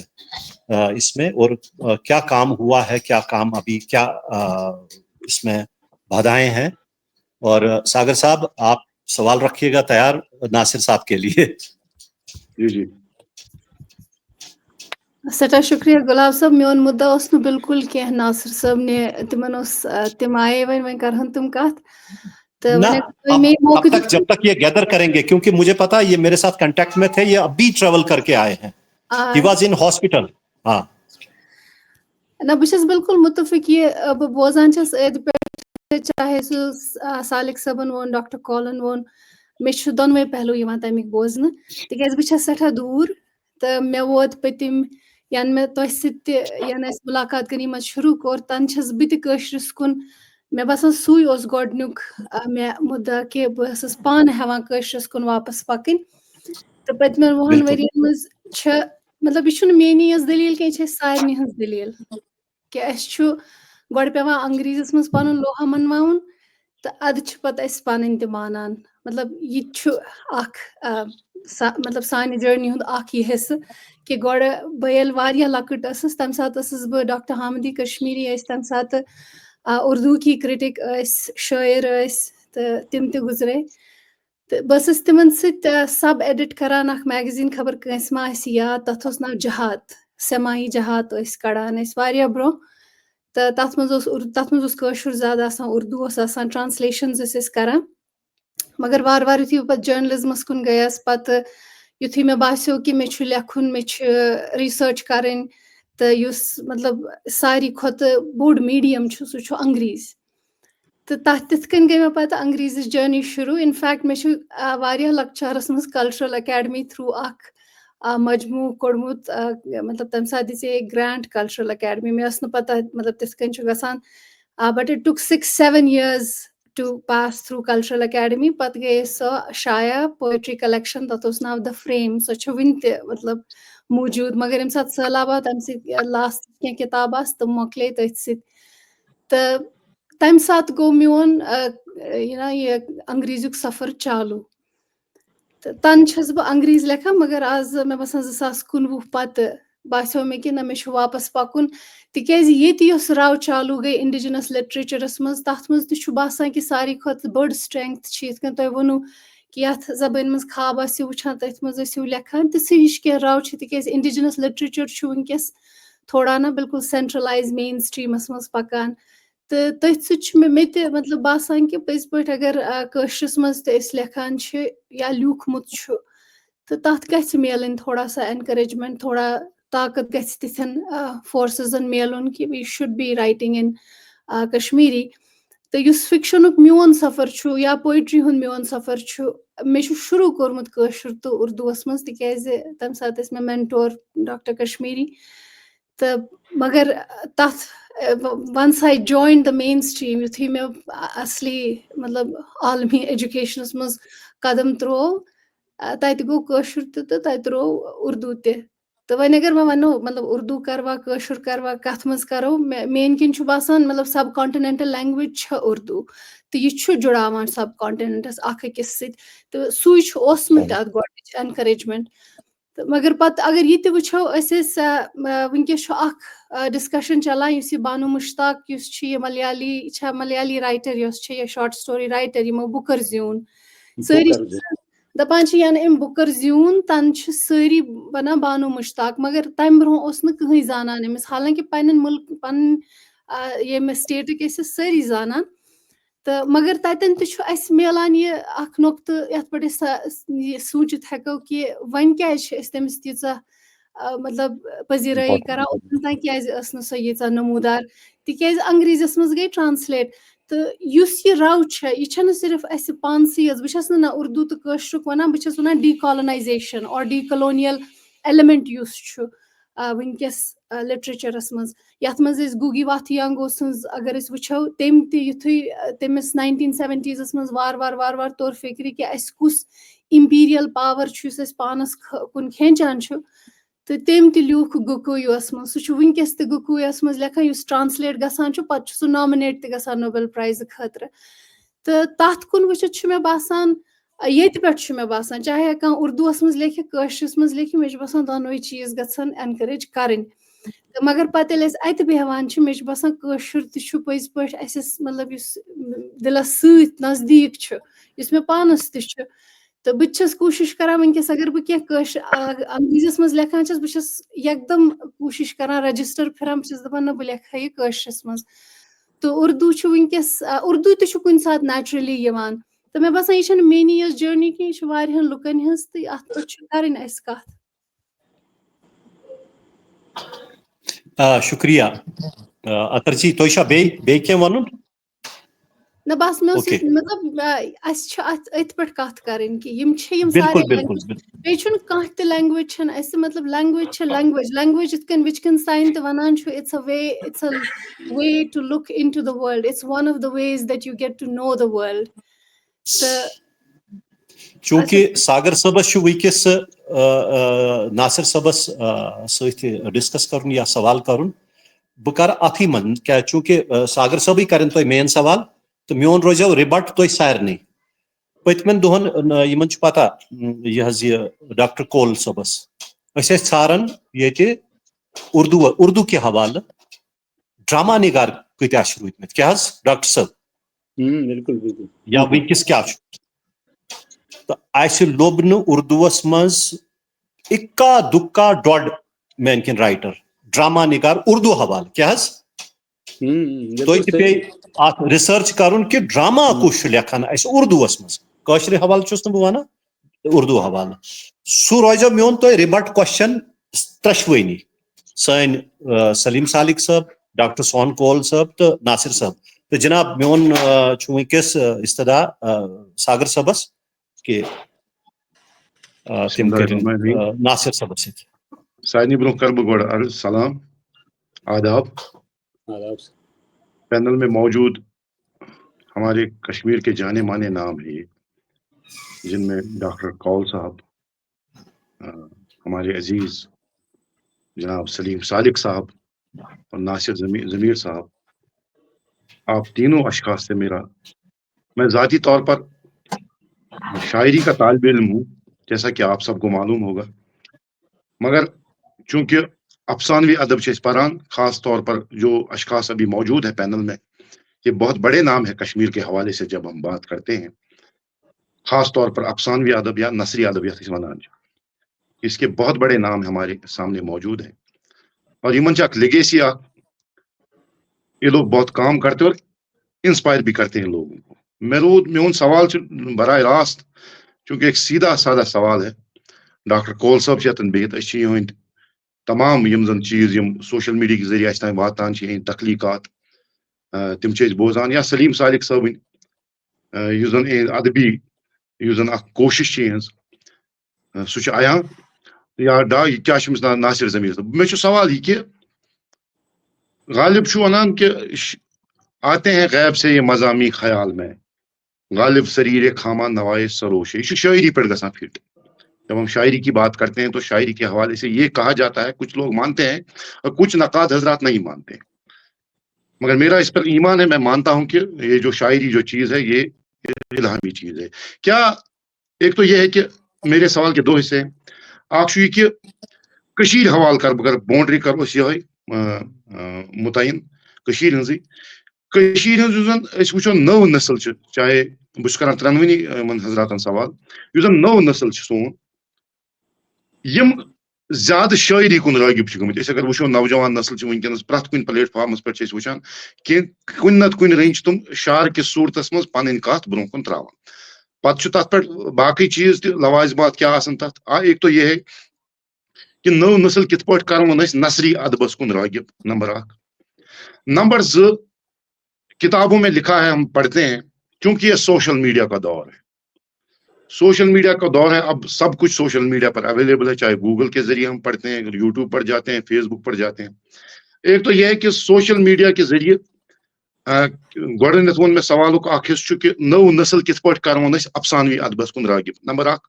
اس میں اور کیا کام ہوا ہے کیا کام ابھی کیا اس میں بادھائیں ہیں. اور ساگر صاحب آپ سوال رکھیے گا تیار ناصر صاحب کے لیے. جی سٹھا شکریہ گلاب صاحب. میون مدعا اوس نہٕ بالکل کینٛہہ. ناصر صٲب نے تِمن اوس تِم آیے وۄنۍ کرہن تِم کتھ تہٕ اب تک جب تک یہ گیدر کریں گے کیونکہ مجھے پتا یہ میرے ساتھ کنٹیکٹ میں تھے. یہ اب بھی ٹریول کر کے آئے ہیں. He was in hospital. ہاں نہ بہٕ چھَس بالکل مُتفِق. یہِ بہٕ بوزان چھَس أدۍ پٮ۪ٹھ چاہے سُہ سالِق صٲبن ووٚن ڈاکٹر کالن ووٚن مےٚ چھُ دۄنوَے پہلوٗ یِوان تَمِکۍ بوزنہٕ تِکیازِ بہٕ چھَس سٮ۪ٹھاہ دوٗر تہٕ مےٚ ووت پٔتِم ینہٕ مےٚ تۄہہِ سۭتۍ تہِ ینہٕ اَسہِ مُلاقات کٔرۍ منٛز شروٗع کوٚر تَنہٕ چھَس بہٕ تہِ کٲشرِس کُن مےٚ باسان سُے اوس گۄڈنیُک مےٚ مُدعا کہِ بہٕ ٲسٕس پانہٕ ہٮ۪وان کٲشرِس کُن واپس پَکٕنۍ. تہٕ پٔتمٮ۪ن وُہن ؤرین منٛز چھِ مطلب یہِ چھُنہٕ میٲنی یٲژ دٔلیٖل کینٛہہ یہِ چھِ اَسہِ سارنٕے ہٕنٛز دٔلیٖل کہِ اَسہِ چھُ گۄڈٕ پیٚوان انگریٖزیس منٛز پَنُن لوہا منواوُن تہٕ اَدٕ چھِ پَتہٕ أسۍ پَنٕنۍ تہِ مانان. مطلب یہِ تہِ چھُ اکھ مطلب سانہِ جٔرنی ہُنٛد اکھ یہِ حِصہٕ کہِ گۄڈٕ بہٕ ییٚلہِ واریاہ لۄکٕٹ ٲسٕس تَمہِ ساتہٕ ٲسٕس بہٕ ڈاکٹر حامدی کشمیٖری ٲسۍ تَمہِ ساتہٕ اُردوٗکی کِرٹِک ٲسۍ شٲعر ٲسۍ تہٕ تِم تہِ گُزرے تہٕ بہٕ ٲسٕس تِمن سۭتۍ سب ایڈِٹ کران اکھ میگزیٖن خبر کٲنٛسہِ ما آسہِ یاد تَتھ اوس ناو جہات سیمایی جہات ٲسۍ کڑان أسۍ واریاہ برونٛہہ تہٕ تَتھ منٛز اوس کٲشُر زیادٕ آسان اُردو اوس آسان ٹرانسلیشنز ٲسۍ أسۍ کران. مگر وارٕ وارٕ یُتھُے بہٕ پَتہٕ جٔرنلِزمَس کُن گٔیَس پَتہٕ یُتھُے مےٚ باسیو کہِ مےٚ چھُ لیکھُن مےٚ چھُ رِسٲرٕچ کَرٕنۍ تہٕ یُس مطلب ساروی کھۄتہٕ بوٚڑ میٖڈیَم چھُ سُہ چھُ انٛگریٖزۍ تہٕ تَتھ تِتھ کٔنۍ گٔے مےٚ پَتہٕ انٛگریٖزِچ جٔرنی شروٗع اِنفیکٹ مےٚ چھُ واریاہ لۄکچارَس منٛز کَلچرَل اکیڈمی تھرٛوٗ اکھ مجموٗع کوٚڑمُت مطلب تَمہِ ساتہٕ دِژے گرٛینٛٹ کَلچرَل اکیڈمی مےٚ ٲس نہٕ پَتہ مطلب تِتھ کٔنۍ چھُ گژھان but it took 6-7 years to pass through cultural academy پَتہٕ گٔیے سۄ شایع پویٹرٛی کَلیکشَن تَتھ اوس ناو دَ فرٛیم سۄ چھِ وٕنہِ تہِ مطلب موٗجوٗد مگر ییٚمہِ ساتہٕ سہلاب آو تَمہِ سۭتۍ لاسٹ کینٛہہ کِتاب آسہٕ تِم مۄکلے تٔتھۍ سۭتۍ تہٕ تَمہِ ساتہٕ گوٚو میون یہِ انٛگریٖزیُک سفر چالوٗ تہٕ تَنہٕ چھَس بہٕ انٛگریٖزۍ لیکھان مگر آز مےٚ باسان 2019 پَتہٕ باسیو مےٚ کہِ نہ مےٚ چھُ واپَس پَکُن تِکیٛازِ ییٚتہِ یۄس راو چالوٗ گٔے اِنڈِجِنَس لِٹریچَرَس منٛز تَتھ منٛز تہِ چھُ باسان کہِ ساروی کھۄتہٕ بٔڑ سٹرٛنٛگتھ چھِ یِتھ کٔنۍ تۄہہِ ووٚنوٗ کہِ یَتھ زبٲنۍ منٛز خاب ٲسِو وٕچھان تٔتھۍ منٛز ٲسِو لیکھان تِژھٕے ہِش کینٛہہ راو چھِ تِکیٛازِ اِنڈِجِنَس لِٹریچَر چھُ وٕنکٮ۪س تھوڑا نہ بِلکُل سٮ۪نٹرٛلایز مین سٹرٛیٖمَس منٛز پَکان تہٕ تٔتھۍ سۭتۍ چھُ مےٚ تہِ مطلب باسان کہِ پٔزۍ پٲٹھۍ اگر کٲشرِس منٛز تہِ أسۍ لیکھان چھِ یا لیوٗکھمُت چھُ تہٕ تَتھ گژھِ میلٕنۍ تھوڑا سا اٮ۪نکَریجمٮ۪نٛٹ تھوڑا طاقت گژھِ تِتھٮ۪ن فورسِزَن میلُن کہِ وی شُڈ بی رایٹِنٛگ اِن کشمیٖری تہٕ یُس فِکشَنُک میون سفر چھُ یا پویٹرٛی ہُنٛد میون سفر چھُ مےٚ چھُ شروٗع کوٚرمُت کٲشُر تہٕ اُردوٗوَس منٛز تِکیٛازِ تَمہِ ساتہٕ ٲسۍ مےٚ مٮ۪نٹور ڈاکٹر کشمیٖری تہٕ مگر تَتھ وَنس آی جویِن دَ مین سٹرٛیٖم یُتھُے مےٚ اَصلی مطلب عالمی ایجوکیشنَس منٛز قدم ترٛوو تَتہِ گوٚو کٲشُر تہِ تہٕ تَتہِ روو اُردو تہِ تہٕ وۄنۍ اگر وۄنۍ وَنو مطلب اُردو کَروا کٲشُر کَروا کَتھ منٛز کَرو میٛانہِ کِنۍ چھُ باسان مطلب سب کانٹِنٮ۪نٹَل لینٛگویج چھےٚ اُردو تہٕ یہِ چھُ جُڑاوان سب کانٹِنٮ۪نٹَس اکھ أکِس سۭتۍ تہٕ سُے چھُ اوسمُت تہِ اَتھ گۄڈنِچ اٮ۪نکَریجمٮ۪نٛٹ تہٕ مگر پَتہٕ اگر یہِ تہِ وٕچھو أسۍ ٲسۍ وٕنکٮ۪س چھُ اکھ ڈِسکشَن چلان یُس یہِ بانوٗ مُشتاق یُس چھِ یہِ ملیالی چھےٚ ملیالی رایٹَر یۄس چھےٚ یا شاٹ سٹوری رایٹَر یِمو بُکَر زیوٗن سٲری دَپان چھِ یَنہٕ أمۍ بُکَر زیوٗن تَنہٕ چھِ سٲری وَنان بانوٗ مُشتاق مگر تَمہِ برونٛہہ اوس نہٕ کٕہٕنۍ زانان أمِس حالانکہِ پنٛنٮ۪ن مُلک پَنٕنۍ ییٚمہِ سٹیٹٕکۍ ٲسۍ أسۍ سٲری زانان تہٕ مگر تَتٮ۪ن تہِ چھُ اَسہِ میلان یہِ اَکھ نۄقطہٕ یَتھ پٮ۪ٹھ أسۍ یہِ سوٗنٛچِتھ ہٮ۪کو کہِ وۄنۍ کیٛازِ چھِ أسۍ تٔمِس تیٖژاہ مطلب پٔزیٖرٲیی کَران اوٚتَن تانۍ کیٛازِ ٲس نہٕ سۄ ییٖژاہ نموٗدار تِکیٛازِ انٛگریٖزیَس منٛز گٔے ٹرٛانسلیٹ تہٕ یُس یہِ راو چھےٚ یہِ چھَنہٕ صرف اَسہِ پانسٕے یٲژ بہٕ چھَس نہٕ نہ اُردو تہٕ کٲشرُک وَنان بہٕ چھَس وَنان ڈی کالونایزیشَن اور ڈی کلونیَل ایلِمٮ۪نٛٹ یُس چھُ وٕنکٮ۪س لِٹریچَرَس منٛز یَتھ منٛز أسۍ گوٗگی واتھیانگو سٕنٛز اگر أسۍ وٕچھو تٔمۍ تہِ یُتھُے تٔمِس 1970s منٛز وارٕ وارٕ توٚر فِکرِ کہِ اَسہِ کُس اِمپیٖریَل پاوَر چھُ یُس اَسہِ پانَس کُن کھینٛچان چھُ تہٕ تٔمۍ تہِ لیوٗکھ گُکوٗیوٗوَس منٛز سُہ چھُ وٕنکٮ۪س تہِ گُکوٗیوٗوَس منٛز لیکھان یُس ٹرٛانسلیٹ گژھان چھُ پَتہٕ چھُ سُہ نامِنیٹ تہِ گژھان نوبل پرٛایزٕ خٲطرٕ تہٕ تَتھ کُن وٕچھِتھ چھُ مےٚ باسان ییٚتہِ پٮ۪ٹھ چھُ مےٚ باسان چاہے کانٛہہ اُردوٗوَس منٛز لیکھِ کٲشرِس منٛز لیکھِ مےٚ چھُ باسان دۄنوَے چیٖز گژھن اٮ۪نکَریج کَرٕنۍ تہٕ مگر پَتہٕ ییٚلہِ أسۍ اَتہِ بیٚہوان چھِ مےٚ چھُ باسان کٲشُر تہِ چھُ پٔزۍ پٲٹھۍ اَسہِ مطلب یُس دِلَس سۭتۍ نزدیٖک چھُ یُس مےٚ پانَس تہِ چھُ تہٕ بہٕ تہِ چھَس کوٗشِش کَران وٕنکٮ۪س اگر بہٕ کینٛہہ انٛگریٖزیَس منٛز لیکھان چھَس بہٕ چھَس یکدم کوٗشِش کَران رَجِسٹَر پھِران بہٕ چھَس دَپان نہ بہٕ لیکھٕ ہا یہِ کٲشرِس منٛز تہٕ اُردو چھُ وٕنکٮ۪س اُردو تہِ چھُ کُنہِ ساتہٕ نیچرٔلی یِوان تہٕ مےٚ باسان یہِ چھَنہٕ میٛٲنی یٲژ جٔرنی کینٛہہ یہِ چھِ واریاہَن لُکَن ہٕنٛز تہٕ اَتھ پٮ۪ٹھ چھِ کَرٕنۍ اَسہِ کَتھ شُکریہ اطہر جی تۄہہِ چھا بیٚیہِ کینٛہہ وَنُن نہ بَس مےٚ اوس مطلب اَسہِ چھِ اَتھ أتھۍ پٮ۪ٹھ کَتھ کَرٕنۍ کہِ یِم چھِ یِم سارے بیٚیہِ چھُنہٕ کانٛہہ تہِ لینٛگویج چھَنہٕ اَسہِ مطلب لینٛگویج چھِ لینٛگویج یِتھ کٔنۍ وِچکِنسٹاین تہِ وَنان چھُ it's a way to look into the world it's one of the ways that you get to know the world تہٕ چوٗنٛکہِ ساگر صٲبَس چھُ وٕنکٮ۪س ناصر صٲبَس سۭتۍ ڈِسکس کَرُن یا سوال کَرُن بہٕ کَرٕ اَتھٕے منٛز کیٛازِ چوٗنٛکہِ ساگر صٲبٕے کَرن تۄہہِ مین سوال تہٕ میون روزیو رِبٹ تۄہہِ سارنٕے پٔتمٮ۪ن دۄہَن یِمن چھُ پَتہ یہِ حظ یہِ ڈاکٹر کول صٲبَس أسۍ ٲسۍ ژھاران ییٚتہِ اُردو کہِ حوالہٕ ڈرٛاما نِگار کۭتیاہ چھِ روٗدۍمٕتۍ کیٛاہ حظ ڈاکٹر صٲب یا وٕنکٮ۪س کیٛاہ چھُ تہٕ اَسہِ لوٚب نہٕ اُردوٗوَس منٛز اِکا دُکا ڈۄڈ میٛانہِ کِنۍ رایٹر ڈرٛاما نِگار اُردو حوالہٕ کیٛاہ حظ توتہِ پیٚیہِ اَتھ رِسٲرٕچ کَرُن کہِ ڈرٛاما کُس چھُ لیکھان اَسہِ اُردوٗوَس منٛز کٲشرِ حوالہٕ چھُس نہٕ بہٕ وَنان اردو حوالہ سو روزو میون تو ریمٹ کوشچن ترشوینی سن سلیم سالک صاحب ڈاکٹر سون کول صاحب تو ناصر صاحب تو جناب میون ونکس استدا ساگر صاحبس کہ تم کرن ناصر صاحب ست سارنی برو کر بہ گۄڈٕ عرض سلام آداب. پینل میں موجود ہمارے کشمیر کے جانے مانے نام ہیں یہ، جن میں ڈاکٹر کول صاحب، ہمارے عزیز جناب سلیم سالک صاحب اور ناصر ضمیر صاحب. آپ تینوں اشخاص سے میں ذاتی طور پر شاعری کا طالب علم ہوں، جیسا کہ آپ سب کو معلوم ہوگا، مگر چونکہ افسانوی ادب سے پران، خاص طور پر جو اشخاص ابھی موجود ہیں پینل میں، یہ بہت بڑے نام ہے کشمیر کے حوالے سے. جب ہم بات کرتے ہیں خاص طور پر افسانوی ادب یا نثری ادبیات اس کے بہت بڑے نام ہمارے سامنے موجود ہیں، اور یہ منچ لیگیسی یہ لوگ بہت کام کرتے اور انسپائر بھی کرتے ہیں لوگوں کو. میون سوال براہ راست چونکہ ایک سیدھا سادہ سوال ہے، ڈاکٹر کول صاحب چتن بہت یہ تمام یم زن چیز یم سوشل میڈیا کے ذریعے تین واتان تخلیقات تم بوزان، یا سلیم سالک صاحب اس زن ادبی اس زن کوشش سہ عیاں، یا کیا نام ناصر ضمیر صاحب. مے سوال یہ کہ غالب ونان کہ آتے ہیں غیب سے یہ مضامی خیال میں، غالب سریر خامان نوائے سروش، یہ شاعری پر گسان فٹ. جب ہم شاعری کی بات کرتے ہیں تو شاعری کے حوالے سے یہ کہا جاتا ہے، کچھ لوگ مانتے ہیں اور کچھ نقاد حضرات نہیں مانتے، مگر میرا اس پر ایمان ہے. میں مانتا ہوں کہ یہ جو شاعری جو چیز ہے یہ الہامی چیز ہے. کیا ایک تو یہ ہے کہ میرے سوال کے دو حصے ہیں. آپ یہ کہ کشیر حوال کر بگر باؤنڈری کرو یہ متعین کشیر ہنزی وچو نو نسل چاہے بس کران ترنونی حضراتن سوال اس زن نو نسل سون یم زیادہ شاعری کن راغب گمت. اگر وچو نوجوان نسل ونکس پریت کن پلیٹ فارمس پہ وچان کہ کن نت کن رنج تم شعر کس صورتس مز پن کت برو کن تران، پتہ تر پہ باقی چیز تہ لوازمات کیا تر. ایک تو یہ ہے کہ نو نسل کت پہ کرون نثری ادبس کن راغب، نمبر 1. نمبر 2، کتابوں میں لکھا ہے ہم پڑھتے ہیں، کیونکہ یہ سوشل میڈیا کا دور ہے. سوشل میڈیا کا دور ہے، اب سب کچھ سوشل میڈیا پر اویلیبل ہے، چاہے گوگل کے ذریعے ہم پڑھتے ہیں، یوٹیوب پر جاتے ہیں، فیس بک پر جاتے ہیں. ایک تو یہ ہے کہ سوشل میڈیا کے ذریعے گۄڈنیتھ وون میں سوالک اخ حصہ کہ نو نسل کت پہ کرون افسانوی ادبس کن راغب، نمبر 1.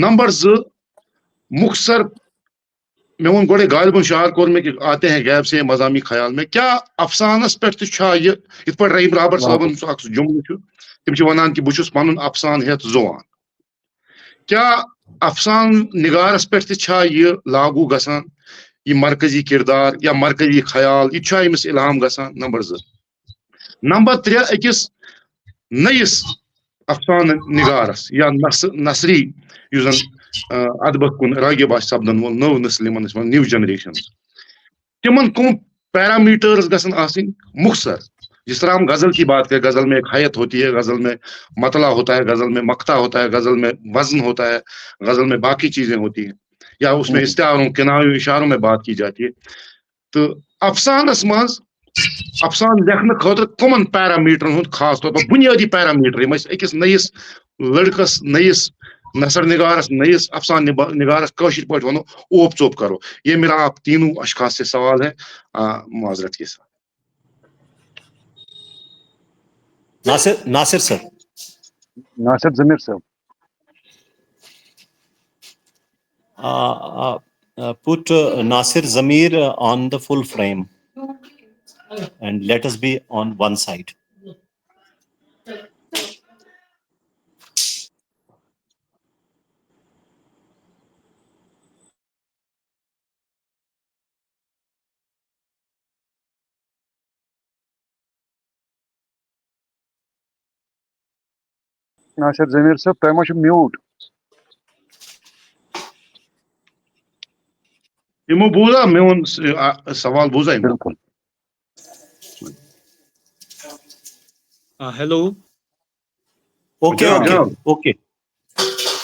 نمبر 2، مختصر میں ون گوڑے غالباً شعر کور میں کہ آتے ہیں غیب سے مضامی خیال میں. کیا افسانس پہ یہ ات پہ رحیم رابر صاحبن جملہ تم ونان کہ بہت پن افسان ہیت زوان، کیا افسان نگارس پہ یہ لاگو گسان یہ مرکزی کردار یا مرکزی خیال، یہ امس الہام گسان؟ نمبر 2. نمبر 3، اکس نئیس افسان نگارس یا نثری اس زن ادبس کن راغب سپدن وول نو نسل نیو جنریشن، تمن کم پیرامیٹرز گژھن آسن مختصر. جس طرح ہم غزل کی بات کریں، غزل میں ایک حیت ہوتی ہے، غزل میں مطلع ہوتا ہے، غزل میں مقطع ہوتا ہے، غزل میں وزن ہوتا ہے، غزل میں باقی چیزیں ہوتی ہیں، یا اس میں استعاروں کنایوں اشاروں میں بات کی جاتی ہے. تو افسانس مز افسان لکھنے خاطر کمن پیرامیٹرن ہند خاص طور پر بنیادی پیرامیٹر اکس نئیس لڑکس، نئیس نثر نگارس، نئیس افسان نگارس کاشر پہ ونو اوپ چوپ کرو. یہ میرا آپ تینوں اشخاص سے سوال ہے معذرت کے ساتھ. ناصر سر. ناصر ضمیر صاحب. Put Nasir Zamir on the full frame and let us be on one side. ناصر ضمیر صاحب تہ ما میوٹ. یمو بوزا میون سوال بوزا یمو؟ بالکل. Hello. Okay.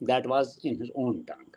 that was in his own tongue.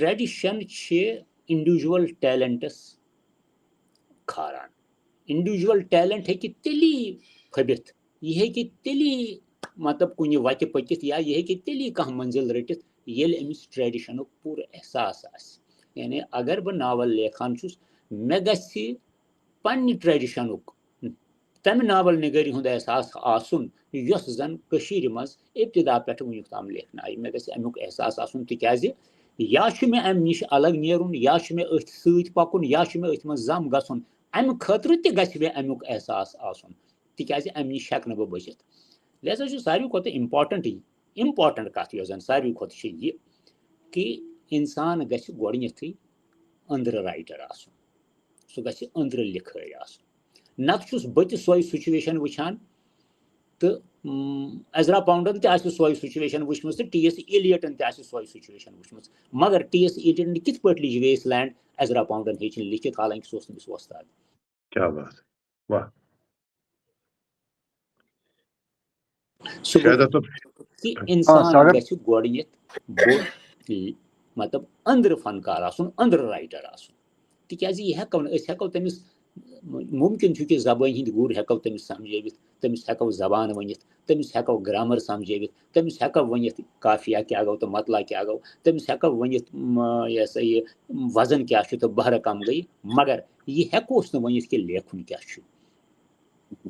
Tradition individual talents کھاران. انڈیویجول ٹیلنٹ ہیکہِ تیلی پھٔبِتھ, یہ ہیکہِ تیلی مطلب کُنہِ وتہِ پٔکِتھ, یا یہ ہیکہِ تیلی کانٛہہ منزل رٔٹِتھ ییٚلہِ أمِس ٹریڈیشنُک پوٗرٕ احساس آسہِ. یعنی اگر بہٕ ناول لیکھان چھُس مےٚ گژھِ پننہِ ٹریڈیشنُک تمہِ ناول نِگٲری ہُنٛد احساس آسُن یۄس زن کٔشیٖرِ منٛز ابتدا پٮ۪ٹھٕ وٕنیُک تام لیکھنہٕ آیہِ. مےٚ گژھِ امیُک احساس آسُن تِکیازِ یا چھُ مےٚ امہِ نِش الگ نیرُن, یا چھُ مےٚ أتھۍ سۭتۍ پکُن, یا چھُ مےٚ أتھۍ منٛز زم گژھُن. امہِ خٲطرٕ تہِ گژھِ مےٚ امیُک احساس آسُن تِکیازِ امہِ نِش ہٮ۪کہٕ نہٕ بہٕ بٔچِتھ. لہذا چھُ ساروی کھۄتہٕ اِمپاٹنٹ کتھ یۄس زن ساروی کھۄتہٕ چھِ یہِ کہِ انسان گژھِ گۄڈٕنیتھٕے أنٛدرٕ رایٹر آسُن, سُہ گژھِ أنٛدرٕ لِکھٲرۍ آسُن. نتہٕ چھُس بہٕ تہِ سۄے سُچویشن وٕچھان تہٕ ایزرا پاونڈن تہِ آسہِ سۄے سُچویشن وٕچھمٕژ تہٕ ٹی ایس ایلیٹن تہِ آسہِ سۄے سُچویشن وٕچھمٕژ. مگر ٹی ایس ایلیٹن کِتھ پٲٹھۍ لیٚچھ ویسٹ لینڈ, ایزرا پاونڈن ہیٚچھ نہٕ لیکھِتھ, حالانکہِ سُہ اوس تٔمِس وۄستاد. کیا بات ہے, واہ. سُہ کہِ اِنسان گژھِ گۄڈٕنیتھ بوٚڑ مطلب أنٛدرٕ فنکار آسُن, أنٛدرٕ رایٹر آسُن. تِکیازِ یہِ ہٮ۪کو نہٕ أسۍ ہٮ۪کو تٔمِس مُمکِن چھُ کہِ زبٲنۍ ہٕنٛدۍ گُر ہٮ۪کو تٔمِس سمجھٲوِتھ, تٔمِس ہٮ۪کو زبان ؤنِتھ, تٔمِس ہٮ۪کو گرامر سمجھٲوِتھ, تٔمِس ہٮ۪کو ؤنِتھ کافیہ کیٛاہ گوٚو تہٕ مطلع کیٛاہ گوٚو, تٔمِس ہٮ۪کو ؤنِتھ یہِ ہسا یہِ وزن کیٛاہ چھُ تہٕ بہرٕ کم گٔے, مگر یہِ ہٮ۪کوس نہٕ ؤنِتھ کہِ لیکھُن کیٛاہ چھُ.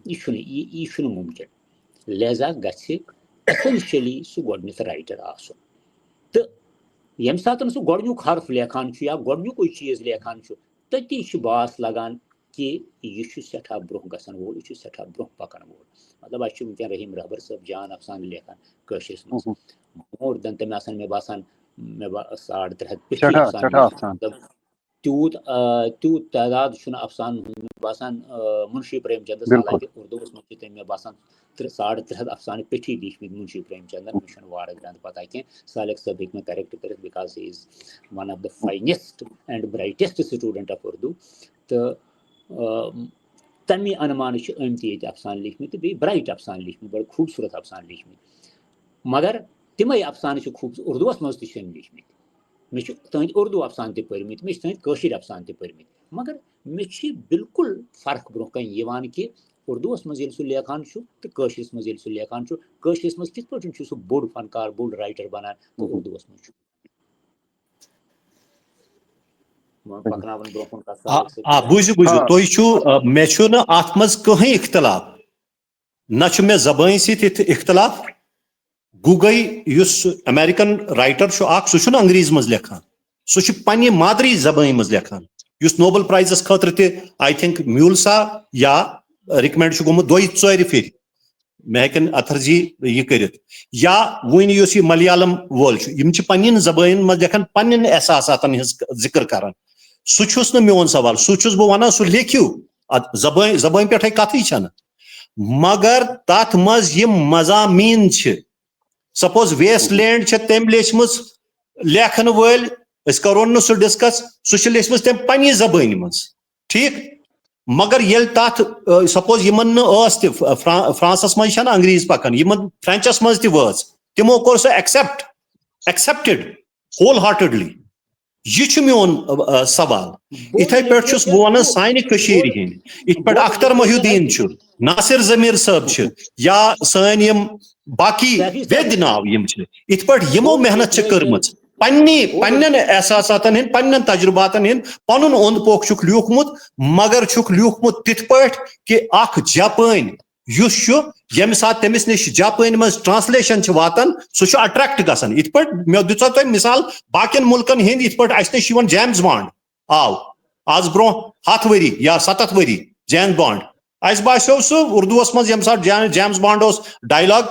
یہِ چھُنہٕ مُمکِن. لہذا گژھِ ایسینشلی سُہ گۄڈٕنیتھ رایٹر آسُن. تہٕ ییٚمہِ ساتہٕ سُہ گۄڈٕنیُک حرف لیکھان چھُ یا گۄڈٕنیُکُے چیٖز لیکھان چھُ تٔتی چھُ باس لگان کہِ یہِ چھُ سٮ۪ٹھاہ برونٛہہ گژھن وول, یہِ چھُ سٮ۪ٹھاہ برونٛہہ پکن وول. مطلب اَسہِ چھُ وٕنکیٚن رحیٖم رہبر صٲب جان افسانہٕ لیکھان کٲشرِس منٛز. مور دین تٔمۍ آسن مےٚ باسان 350 پیٚٹھی افسانہٕ. تیوٗت تعداد چھُنہٕ افسانن ہُنٛد مےٚ باسان. منشی پریم چندس حالانکہِ اردوٗوس منٛز چھِ تٔمۍ مےٚ باسان 350 افسانہٕ پیٚٹھی لیٖکھمٕتۍ منشی پریم چندن. مےٚ چھُنہٕ وارٕ زیادٕ پتہ کینٛہہ. صالح صٲب ہیٚکہِ مےٚ کریکٹ کٔرِتھ because he is one of the finest and brightest student of Urdu. تہٕ تمہِ انمانہٕ چھِ آمٕتۍ ییٚتہِ افسانہٕ لیٖکھمٕتۍ تہٕ بیٚیہِ برایٹ افسانہٕ لیٖکھمٕتۍ, بڑٕ خوٗبصوٗرت افسانہٕ لیٖکھمٕتۍ. مگر تِمے افسانہٕ چھِ اردوٗوس منٛز تہِ چھِ أمۍ لیٖکھمٕتۍ. مےٚ چھِ تٕہٕنٛدۍ اردوٗ افسانہٕ تہِ پٔرمٕتۍ, مےٚ چھِ تٕہٕنٛدۍ کٲشِر افسانہٕ تہِ پٔرمٕتۍ. مگر مےٚ چھِ بالکُل فرق برونٛہہ کَنہِ یِوان کہِ اردوٗوس منٛز ییٚلہِ سُہ لیکھان چھُ تہٕ کٲشرِس منٛز ییٚلہِ سُہ لیکھان چھُ. کٲشرِس منٛز کِتھ پٲٹھۍ چھُ سُہ بوٚڑ فنکار, بوٚڑ رایٹر بنان تہٕ اردوٗوس منٛز چھُ پکناوان برونٛہہ کُن کتھ. بوٗزِو تُہۍ چھُو مےٚ چھُنہٕ اتھ منٛز کٕہٕنۍ اختلاف, نہ چھُ مےٚ زبٲنۍ سۭتۍ اختلاف. گوٗگے یُس امیرِکن رایٹر چھُ اکھ, سُہ چھُنہٕ انگریٖزی منٛز لیکھان, سُہ چھُ پننہِ مادری زبٲنۍ منٛز لیکھان, یُس نوبل پرایزس خٲطرٕ تہِ آی تھنک میوٗلسا یا رِکمینڈ چھُ گوٚمُت 2-4 پھِرِ. مےٚ ہیٚکن اتھرجی یہِ کٔرِتھ. یا وُنہِ یُس یہِ ملیالم وول چھُ, یِم چھِ پننٮ۪ن زبٲنۍ منٛز لیکھان, پننٮ۪ن احساساتن ہٕنٛز ذِکر کران. سُہ چھُس نہٕ میون سوال, سُہ چھُس بہٕ ونان سُہ لیکھِو, زبٲنۍ پٮ۪ٹھے کتھٕے چھنہٕ. مگر تتھ منٛز یِم مضامین چھِ, سپوز ویسٹ لینڈ چھِ تٔمۍ لیچھمٕژ لیکھن وٲلۍ, أسۍ کرو نہٕ سُہ ڈسکس, سُہ چھِ لیچھمٕژ تٔمۍ پننہِ زبٲنۍ منٛز, ٹھیٖک. مگر ییٚلہِ تتھ سپوز یِمن نہٕ ٲس تہِ, فرانسس منٛز چھنہٕ انگریٖزی پکان, یِمن فرینچس منٛز تہِ وٲژ, تِمو کوٚر سُہ ایکسپٹڈ ہول ہارٹڈلی. یہ چھُ میون سوال. یِتھے پٲٹھۍ چھُس بہٕ ونان سانہِ کٔشیٖرِ ہِنٛدۍ, یِتھ پٲٹھۍ اختر محی الدیٖن چھُ, ناصر ضمیٖر صٲب چھِ, یا سٲنۍ یِم باقی ویدِ ناو یِم چھِ, یِتھ پٲٹھۍ یِمو محنت چھِ کٔرمٕژ پننٮ۪ن احساساتن ہٕنٛدۍ, پننٮ۪ن تجرباتن ہٕنٛدۍ, پنُن اوٚنٛد پوٚکھ چھُکھ لیوٗکھمُت. مگر چھُکھ لیوٗکھمُت تِتھ پٲٹھۍ کہِ اکھ جاپٲنۍ یُس چھُ, ییٚمہِ ساتہٕ تٔمِس نِش جاپٲنۍ منٛز ٹرانسلیشن چھِ واتان, سُہ چھُ اٹریکٹ گژھان. یِتھ پٲٹھۍ مےٚ دِژو تۄہہِ مِثال باقین مُلکن ہٕنٛدۍ, یِتھ پٲٹھۍ اَسہِ نِش چھُ یِوان جیمز بانڈ آو آز برونٛہہ 100 ؤری یا 70 ؤری, جیمز بانڈ. اَسہِ باسیٚو سُہ اردوٗوس منٛز ییٚمہِ ساتہٕ جیمز بانڈ اوس ڈایلاگ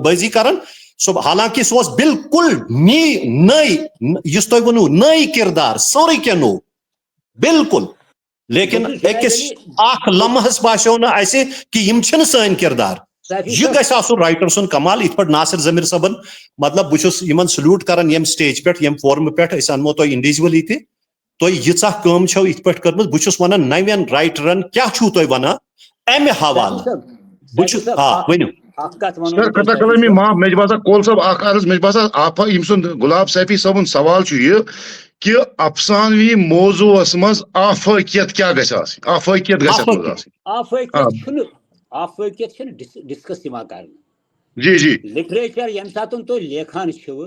بٲزی کران, سُہ حالانکہِ سُہ اوس بالکُل نٔے, یُس تۄہہِ ووٚنوٕ نٔے کِردار, سورُے کینٛہہ نوٚو بالکُل. لیکن أکِس اکھ لمحس باسیٚو نہٕ اَسہِ کہِ یِم چھِنہٕ سٲنۍ کِردار. یہِ گژھِ آسُن رایٹر سُنٛد کمال. یِتھ پٲٹھۍ ناصر ضمیٖر صٲبن, مطلب بہٕ چھُس یِمن سلوٗٹ کران ییٚمہِ سٹیج پٮ۪ٹھ, ییٚمہِ فورمہٕ پٮ۪ٹھ, أسۍ انمو تۄہہِ انڈیوجؤلی تہِ. تۄہہِ ییٖژاہ کٲم چھو یِتھ پٲٹھۍ کٔرمٕژ. بہٕ چھُس ونان نوین رایٹرن کیاہ چھُو تُہۍ ونان امہِ حوالہٕ. بہٕ چھُس ؤنِو سر خطا کلامی معاف, مےٚ چھُ باسان کول صٲب اکھ عرض, مےٚ چھُ باسان ییٚمہِ سُنٛد گُلاب سیفی صٲبُن سوال چھُ یہِ کہ افسانوی موضوعس مز آفاقیت کیا گژھِ آسٕنۍ آفاقیت گژھِ اتھ منٛز آسٕنۍ آفٲقیت چھنہٕ ڈسکس یِوان کرنہٕ جی جی لٹریچر ییٚمہِ ساتہٕ تُہۍ لیکھان چھِو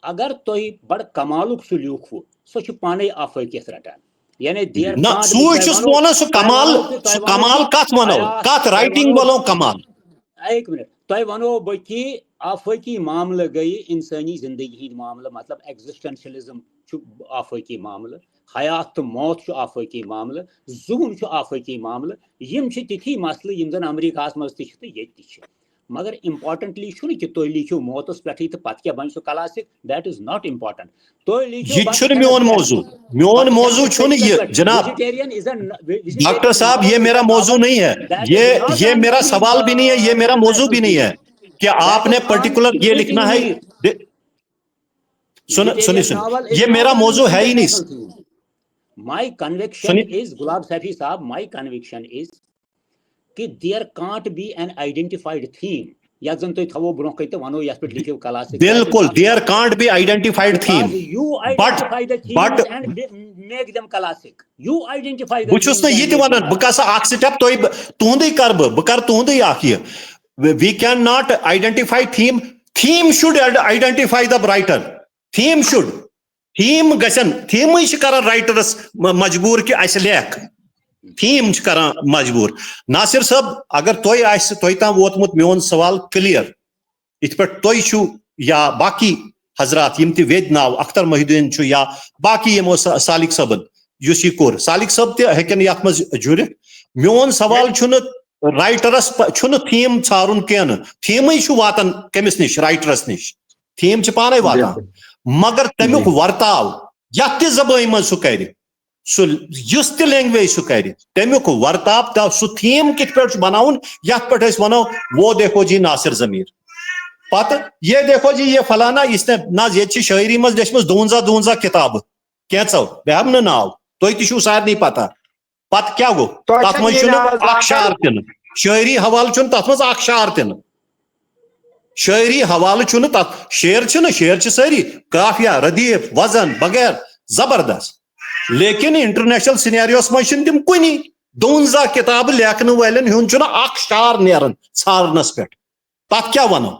اگر تُہۍ بڑٕ کمالُک سُہ لیوٗکھوٕ سُہ چھُ پانے آفٲقیت رٹان یعنی دیر نہ سوٗ چھُس بہٕ وَنان سُہ کمال کتھ وَنو کتھ رائٹنگ وَنو کمال ایک منٹ تۄہہِ وَنو بہٕ کہِ آفٲقی معاملہٕ گٔیہِ اِنسٲنی زندگی ہٕنٛدۍ معاملہٕ مطلب ایگزسٹنشلزم چھُ آفٲقی معاملہٕ حیات تہٕ موت چھُ آفٲقی معاملہٕ زوٗن چھُ آفٲقی معاملہٕ یِم چھِ تِتھی مسلہٕ یِم زن امریکاہس منٛز تہِ چھِ تہٕ ییٚتہِ تہِ چھِ مگر امپارٹنٹلی چھُنہٕ کہِ تُہۍ لیکھِو موتس پٮ۪ٹھٕے تہٕ پتہٕ کیٛاہ بنہِ سُہ classic that is not important تُہۍ لیکھِو یہ چھُنہٕ میون موضوع چھُنہٕ یہ جناب ڈاکٹر صاحب یہ میرا موضوع نہیں ہے یہ میرا سوال بھی نہیں ہے یہ میرا موضوع بھی نہیں ہے کہ آپ نے پرٹیکولر یہ لکھنا ہے سنیے یہ میرا موضوع ہے ہی نہیں مائی کنوکشن از گلاب سیفی صاحب مائی کنوکشن از کہ there can't be an identified them یتھ زن تُہۍ تھاوو برونٛہہ کَنہِ تہٕ وَنو یتھ پٮ۪ٹھ لیکھِو کلاسک بالکل there can't be identified them make them classic you identify بہٕ چھُس نہٕ یہِ تہِ وَنان بہٕ کَسا اکھ سٹیپ تۄہہِ تُہُنٛدُے کَرٕ بہٕ کَرٕ تُہُنٛدُے اکھ یہِ we can not identify theme should identify the writer theme گژھن تھیمٕے چھِ کران رائٹرس مجبوٗر کہِ اَسہِ لیکھ تھیم چھِ کران مجبوٗر ناصر صٲب اگر تۄہہِ آسہِ تۄہہِ تام ووتمُت میون سوال کلیر یِتھ پٲٹھۍ تۄہہِ چھُو یا باقی حضرات یِم تہِ ویدِ ناو اختر محی الدیٖن چھُ یا باقی یِمو سالک صٲبن یُس یہِ کوٚر سالک صٲب تہِ ہیٚکن یتھ منٛز جُڑِتھ میون سوال چھُنہٕ رائٹرس چھُنہٕ تھیم ژھارُن کینٛہہ نہٕ تھیمٕے چھُ واتان کٔمِس نِش رائٹرس نِش تھیم چھِ پانے واتان مگر تمیُک ورتاو یتھ تہِ زبٲنۍ منٛز سُہ کرِ سُہ یُس تہِ لینگویج سُہ کرِ تمیُک ورتاو سُہ تھیم کِتھ پٲٹھۍ چھُ بناوُن یتھ پٮ۪ٹھ أسۍ ونو وہ دیکھو جی ناصر ضمیٖر پتہٕ یہ دیکھو جی یہ فلانا یُس نہ حظ ییٚتہِ چھِ شٲعری منٛز لیچھمٕژ 52 کِتابہٕ کینٛژو بہٕ ہٮ۪مہٕ نہٕ ناو تُہۍ تہِ چھُو سارنٕے پتہ پتہٕ کیٛاہ گوٚو تتھ منٛز چھُنہٕ اکھ شعر تہِ نہٕ شٲعری حوالہٕ چھُنہٕ تتھ منٛز اکھ شعر تہِ نہٕ شٲعری حوالہٕ چھُنہٕ تتھ شعر چھِنہٕ شعر چھِ سٲری قافیہ ردیف وزن بغیر زبردست لیکن انٹرنیشنل سینیریوس منٛز چھِنہٕ تِم کُنی 52 کِتابہٕ لیکھنہٕ والٮ۪ن ہُنٛد چھُنہٕ اکھ شعر نیران ژھارنس پٮ۪ٹھ تتھ کیٛاہ ونو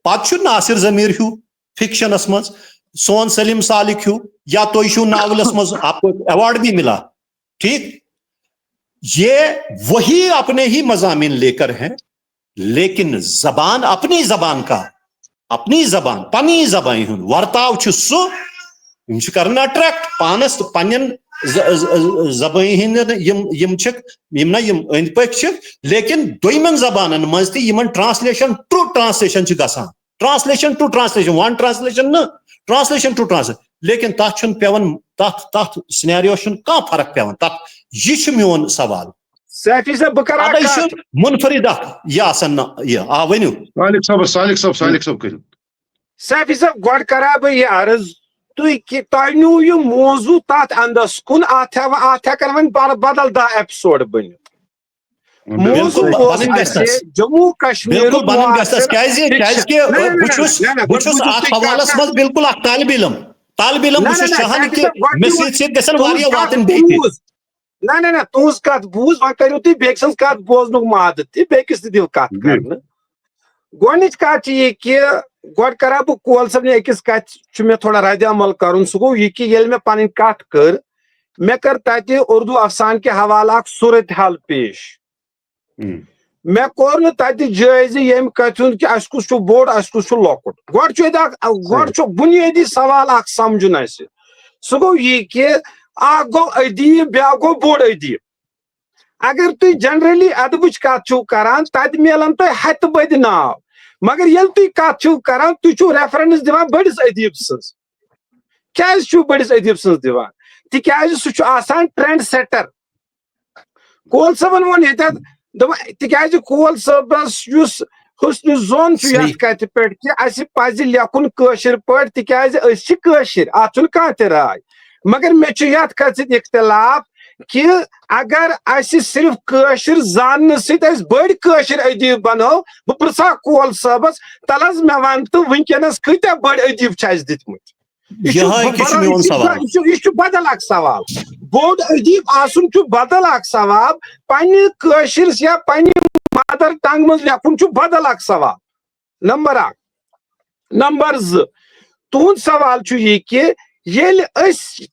پتہٕ چھُ ناصر ضمیٖر ہیوٗ فکشنس منٛز سون سلیم سالک ہیوٗ یا تُہۍ چھُو ناولس منٛز آپ کو ایوارڈ بھی ملا ٹھیک یہ وہی اپنے ہی مضامین لے کر ہیں لیکن زبان اپنی زبان کا اپنی زبان پننی زبانہِ ہُنٛد ورتاو چھُ سُہ یِم چھِ کران اٹریکٹ پانس تہٕ پننٮ۪ن زبٲنۍ ہٕنٛدٮ۪ن یِم چھِکھ یِم نہ یِم أنٛدۍ پٔکۍ چھِ لیکن دوٚیمٮ۪ن زبانن منٛز تہِ یِمن ٹرانسلیشن ٹرو ٹرانسلیشن چھِ گژھان translation two translation one translation نہٕ ٹرانسلیشن ٹو ٹرانسلیشن لیکن تتھ چھُنہٕ پیوان تتھ سینیریو چھُنہٕ کانٛہہ فرق پیوان تتھ یہِ چھُ میون سوال سیفی صاحب بہٕ کرٕ اکھ کتھ منفرد اکھ یہِ آسان یہِ آ ؤنِو سالک صٲب کٔرِو سیفی صاحب گۄڈٕ کرا بہٕ یہِ عرض تۄہہِ نیوٗ یہِ موضوٗع تتھ اندس کُن اتھ ہٮ۪کن وۄنۍ بدل 10 ایپسوڈ بٔنِتھ موضوٗع اوس اَسہِ جموں کشمیٖر بہٕ چھُس اتھ حوالس منٛز بالکل اکھ طالبہِ علم بہٕ چھُس چاہان کہِ مےٚ سۭتۍ سۭتۍ گژھن واریاہ واتٕنۍ بیٚیہِ تہِ نہ تُہنٛز کتھ بوٗز وۄنۍ کٔرِو تُہۍ بیٚکہِ سٕنٛز کتھ بوزنُک مادٕ تہِ بیٚکِس تہِ دِیِو کتھ کرنہٕ گۄڈنِچ کتھ چھِ یہِ کہِ گۄڈٕ کرا بہٕ کول صٲبنہِ أکِس کتھِ چھُ مےٚ تھوڑا رد عمل کرُن سُہ گوٚو یہِ کہِ ییٚلہِ مےٚ پنٕنۍ کتھ کٔر مےٚ کٔر تتہِ اردو افسان کہِ حوالہٕ اکھ صورت حال پیش مےٚ کوٚر نہٕ تتہِ جٲیزٕ ییٚمہِ کتھِ ہُنٛد کہِ اسہِ کُس چھُ بوٚڑ اسہِ کُس چھُ لۄکُٹ گۄڈٕ چھُ ییٚتہِ گۄڈٕ چھُ بُنیٲدی سوال اکھ سمجھُن اسہِ سُہ گوٚو یہِ کہِ اکھ گوٚو ادیٖب بیاکھ گوٚو بوٚڑ ادیٖب اگر تُہۍ جنرلی ادبٕچ کتھ چھِو کران تتہِ میلن تۄہہِ ہتہِ بٔدِ ناو مگر ییٚلہِ تُہۍ کتھ چھِو کران تُہۍ چھِو ریفرنس دِوان بٔڑِس ادیٖب سٕنٛز کیازِ چھِو بٔڑِس ادیٖب سٕنٛز دِوان تِکیازِ سُہ چھُ آسان ٹرینڈ سیٹر کول صٲبن ووٚن ییٚتٮ۪تھ دوٚپُن تِکیازِ کول صٲبس یُس حُسنہِ زوٚن چھُ یتھ کتھِ پٮ۪ٹھ کہِ اسہِ پزِ لیکھُن کٲشِر پٲٹھۍ تِکیازِ أسۍ چھِ کٲشِر اتھ چھُنہٕ کانٛہہ تہِ راے مگر مےٚ چھُ یتھ کتھِ سۭتۍ اختلاف کہ اگر اسہِ صرف کٲشِر زاننہٕ سۭتۍ أسۍ بٔڑۍ کٲشِر ادیٖب بنو بہٕ پرژھا کول صٲبس تل حظ مےٚ ون تہٕ وٕنکیٚنس کۭتیاہ بٔڑۍ ادیٖب چھِ اسہِ دِتمٕتۍ بدل اخ سوال بود ادیب آسن بدل اخ ثواب پنہ کاشرس یا پنہ مدر ٹنگ مز لکھن بدل اخ ثواب نمبر 1 نمبر 2 تہند سوال یہ کہ یل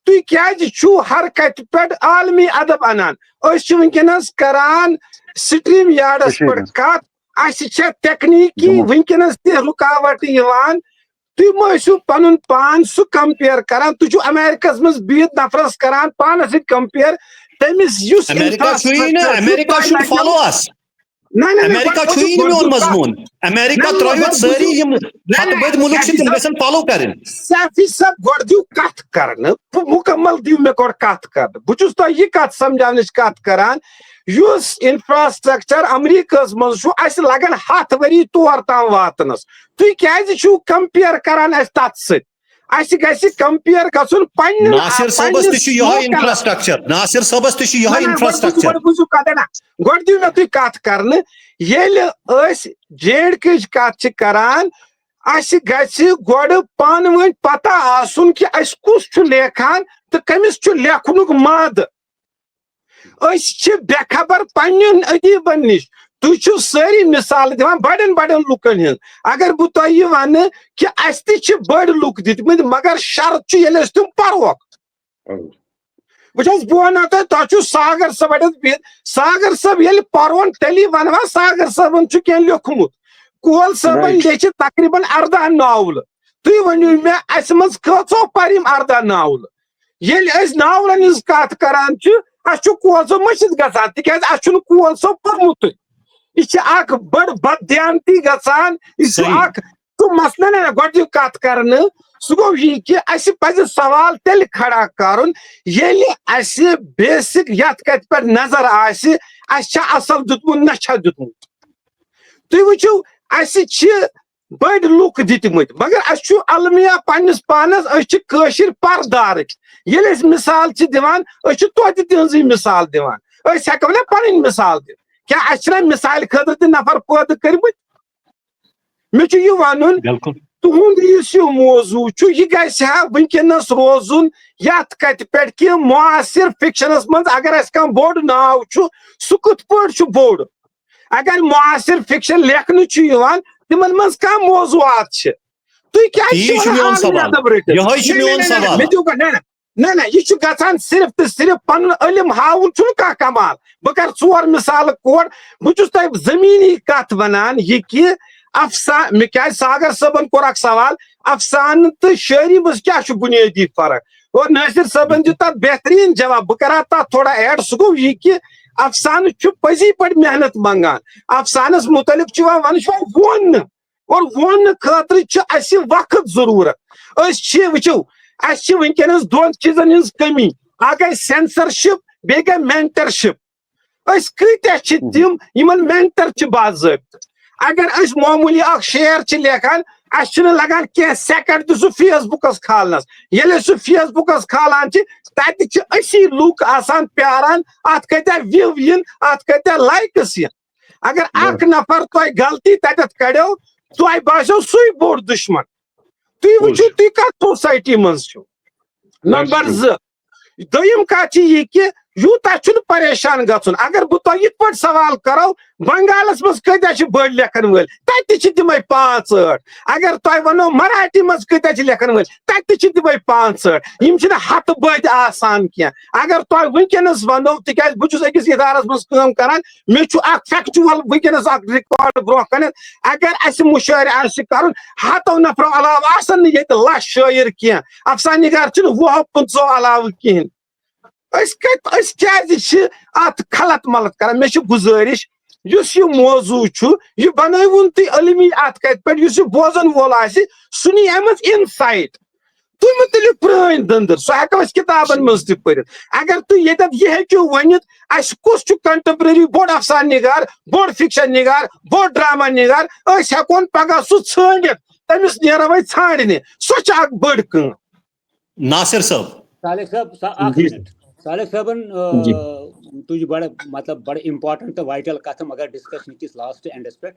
تھی کیازِ ہر کت پہ عالمی ادب انان ونکس کران سٹریم یارڈس پہ کت اس تکنیکی ونکس تہ رکاوٹ تھی مو پن پان سہ کمپیئر کران تھی امیرکس مز بہت نفرس کران پانس ست کمپیئر تمس سیفی صاحب گۄڈٕ دِیِو کتھ کرنہٕ مکمل دِیِو مےٚ گۄڈٕ کتھ کرنہٕ بہٕ چھُس تۄہہِ یہِ کتھ سمجھاونٕچ کتھ کران یُس انفراسٹرکچر امریکہس منٛز چھُ اسہِ لگن 7 ؤری تور تام واتنس تُہۍ کیازِ چھِو کمپیئر کران اسہِ تتھ سۭتۍ اسہِ گژھِ کمپیئر گژھُن پننہِ گۄڈٕ دِیِو مےٚ تُہۍ کتھ کرنہٕ ییٚلہِ أسۍ JNK ہٕچ کتھ چھِ کران اسہِ گژھِ گۄڈٕ پانہٕ ؤنۍ پتہ آسُن کہِ أسۍ کُس چھُ لیکھان تہٕ کٔمِس چھُ لیکھنُک مادٕ أسۍ چھِ بے خبر پننٮ۪ن ادیٖبن نِش تُہۍ چھِو سٲری مثال دِوان بڑٮ۪ن بڑٮ۪ن لُکن ہٕنٛز اگر بہٕ تۄہہِ یہِ ونہٕ کہِ اسہِ تہِ چھِ بٔڑۍ لُکھ دِتمٕتۍ مگر شرط چھُ ییٚلہِ أسۍ تِم پروکھ بہٕ ونو تۄہہِ چھُو ساگر صٲب اَتٮ۪تھ بِہِتھ ساگر صٲب ییٚلہِ پرون تیٚلی ونوا ساگر صٲبن چھُ کینٛہہ لیوٚکھمُت کول صٲبن لیٚچھِ تقریٖبن 18 ناولہٕ تُہۍ ؤنِو مےٚ اسہِ منٛز کۭژو پر یِم 18 ناولہٕ ییٚلہِ أسۍ ناولن ہٕنٛز کتھ کران چھِ اسہِ چھُ کول صٲب مٔشِتھ گژھان تِکیازِ اسہِ چھُنہٕ کول صٲب پوٚرمُتٕے یہ چھِ اکھ بٔڑ بددیانتی گژھان یہ چھُ اکھ تہٕ مسلہٕ گۄڈٕ دِیِو کتھ کرنہٕ سُہ گوٚو یہِ کہِ اسہِ پزِ سوال تیٚلہِ کھڑا کرُن ییٚلہِ اسہِ بیسک یتھ کتھِ پٮ۪ٹھ نظر آسہِ اسہِ چھا اصل دیُتمُت نہ چھا دیُتمُت تُہۍ وٕچھِو اسہِ چھِ بٔڑۍ لُکھ دِتمٕتۍ مگر اسہِ چھُ المیہ پننِس پانس أسۍ چھِ کٲشِر پردارٕکۍ ییٚلہِ أسۍ مثال چھِ دِوان أسۍ چھِ توتہِ تِہنٛزٕے مثال دِوان أسۍ ہٮ۪کو نہ پنٕنۍ مثال دِتھ کیٛاہ اسہِ چھِنہ مثالہِ خٲطرٕ تہِ نفر پٲدٕ کٔرمٕتۍ مےٚ چھُ یہِ ونُن تُہُنٛد یُس یہِ موضوٗع چھُ یہِ گژھِ ہا ونکیٚنس روزُن یتھ کتھِ پٮ۪ٹھ کہِ معاصر فکشنس منٛز اگر اسہِ کانٛہہ بوٚڑ ناو چھُ سُہ کِتھ پٲٹھۍ چھُ بوٚڑ اگر معاصر فکشن لیکھنہٕ چھُ یِوان تِمن منٛز کانٛہہ موضوعات چھِ تُہۍ کیازِ چھِو ادب رٔٹِتھ نہ نہ یہ گژھان صرف تو صرف پن علم ہاؤن چھُنہٕ کانٛہہ کمال بہٕ کرٕ 4 مثالہٕ کوڑ بہٕ چھُس تۄہہِ زٔمیٖنی کتھ ونان یہِ کہِ افسانہٕ مےٚ کیازِ ساگر صٲبن کوٚر اکھ سوال افسانہٕ تہٕ شٲعری منٛز کیٛاہ چھُ بُنیٲدی فرق اور ناصر صٲبن دیُت تتھ بہتریٖن جواب بہٕ کرٕ تتھ تھوڑا ایڈ سُہ گوٚو یہِ کہِ افسانہٕ چھُ پٔزی پٲٹھۍ محنت منگان افسانس متعلق چھُ یِوان وننہٕ چھُ ووننہٕ اور ووننہٕ خٲطرٕ چھُ اسہِ وقت ضروٗرت أسۍ چھِ وٕچھِو اسہِ چھِ ونکیٚنس 2 چیٖزن ہٕنٛز کٔمی اکھ گٔے سینسرشپ بیٚیہِ گٔے مینٹرشپ أسۍ کۭتیاہ چھِ تِم یِمن مینٹر چھِ باضٲبطہٕ اگر أسۍ معموٗلی اکھ شعر چھِ لیکھان اسہِ چھُنہٕ لگان کینٛہہ سیکنڈ تہِ سُہ فیس بُکس کھالنس ییٚلہِ أسۍ سُہ فیس بُکس کھالان چھِ تتہِ چھِ أسی لُکھ آسان پیاران اتھ کۭتیاہ وِو یِن اتھ کۭتیاہ لایکٕس یِن اگر اکھ نفر تۄہہِ غلطی تتٮ۪تھ کڑیو تۄہہِ باسیو سُے بوٚڑ دُشمن تُہۍ وٕچھِو تُہۍ کتھ سوسایٹی منٛز چھِو نمبر 2 دوٚیِم کتھ چھِ یہِ کہِ یوٗتاہ چھُنہٕ پریشان گژھُن اگر بہٕ تۄہہِ یِتھ پٲٹھۍ سوال کرو بنگالس منٛز کۭتیاہ چھِ بٔڑۍ لیکھن وٲلۍ تتہِ تہِ چھِ تِمے 5-8 اگر تۄہہِ ونو مراٹھی منٛز کۭتیاہ چھِ لیکھن وٲلۍ تتہِ تہِ چھِ تِمے 5-8 یِم چھِنہٕ ہتہٕ بٔدۍ آسان کینٛہہ اگر تۄہہِ ونکیٚنس ونو تِکیازِ بہٕ چھُس أکِس ادارس منٛز کٲم کران مےٚ چھُ اکھ فیکچُول ونکیٚنس اکھ رِکارڈ برونٛہہ کنٮ۪تھ اگر اسہِ مُشٲہرٕ آسہِ کرُن 100 نفرو علاوٕ آسن نہٕ ییٚتہِ لچھ شٲعر کینٛہہ افسانہِ نِگار چھِنہٕ 20-25 علاوٕ کِہینۍ أسۍ کیازِ چھِ اتھ خلط ملط کران مےٚ چھِ گُزٲرِش یُس یہِ موضوٗع چھُ یہِ بنٲوُن تُہۍ علمی اتھ کتھِ پٮ۪ٹھ یُس یہِ بوزن وول آسہِ سُہ نی امہِ منٛز اِنسایٹ تُہۍ مہٕ تُلِو پرٲنۍ دٔنٛدٕر سُہ ہٮ۪کو أسۍ کِتابن منٛز تہِ پٔرِتھ اگر تُہۍ ییٚتٮ۪تھ یہِ ہیٚکِو ؤنِتھ اسہِ کُس چھُ کنٹمپرری بوٚڑ افسانہٕ نِگار بوٚڑ فکشن نِگار بوٚڑ ڈراما نِگار أسۍ ہٮ۪کون پگاہ سُہ ژھٲنڈِتھ تٔمِس نیرو وۄنۍ ژھانڈنہِ سۄ چھِ اکھ بٔڑ کٲم ناصر صٲب صالح صٲب اکھ منٹ صالح صٲبن تُج بڑٕ مطلب بڑٕ امپارٹنٹ تہٕ وایٹل کتھ مگر ڈسکشن کِس لاسٹ اینڈس پٮ۪ٹھ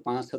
500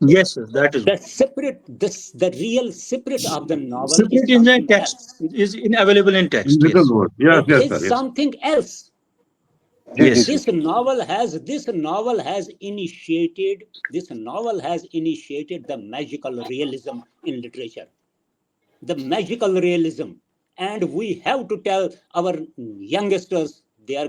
Yes, sir, that is the real spirit of the novel spirit is in text, is available in text. Yes. It is something else. Yes. This novel has initiated the magical realism in literature, the magical realism, and we have to tell our youngsters, they are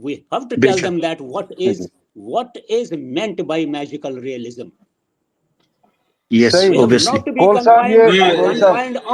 we have to tell them that what is meant by magical realism. Yes, obviously. Not to be confined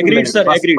agreed sir, agreed.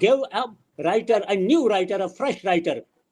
give a writer, a new writer, a fresh writer,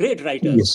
great writers.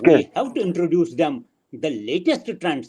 we have to introduce them the latest trends,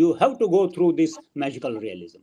you have to go through this magical realism.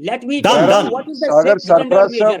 Let me tell you what is the standard measure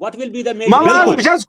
What will be the measure?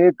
1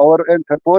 hour and 4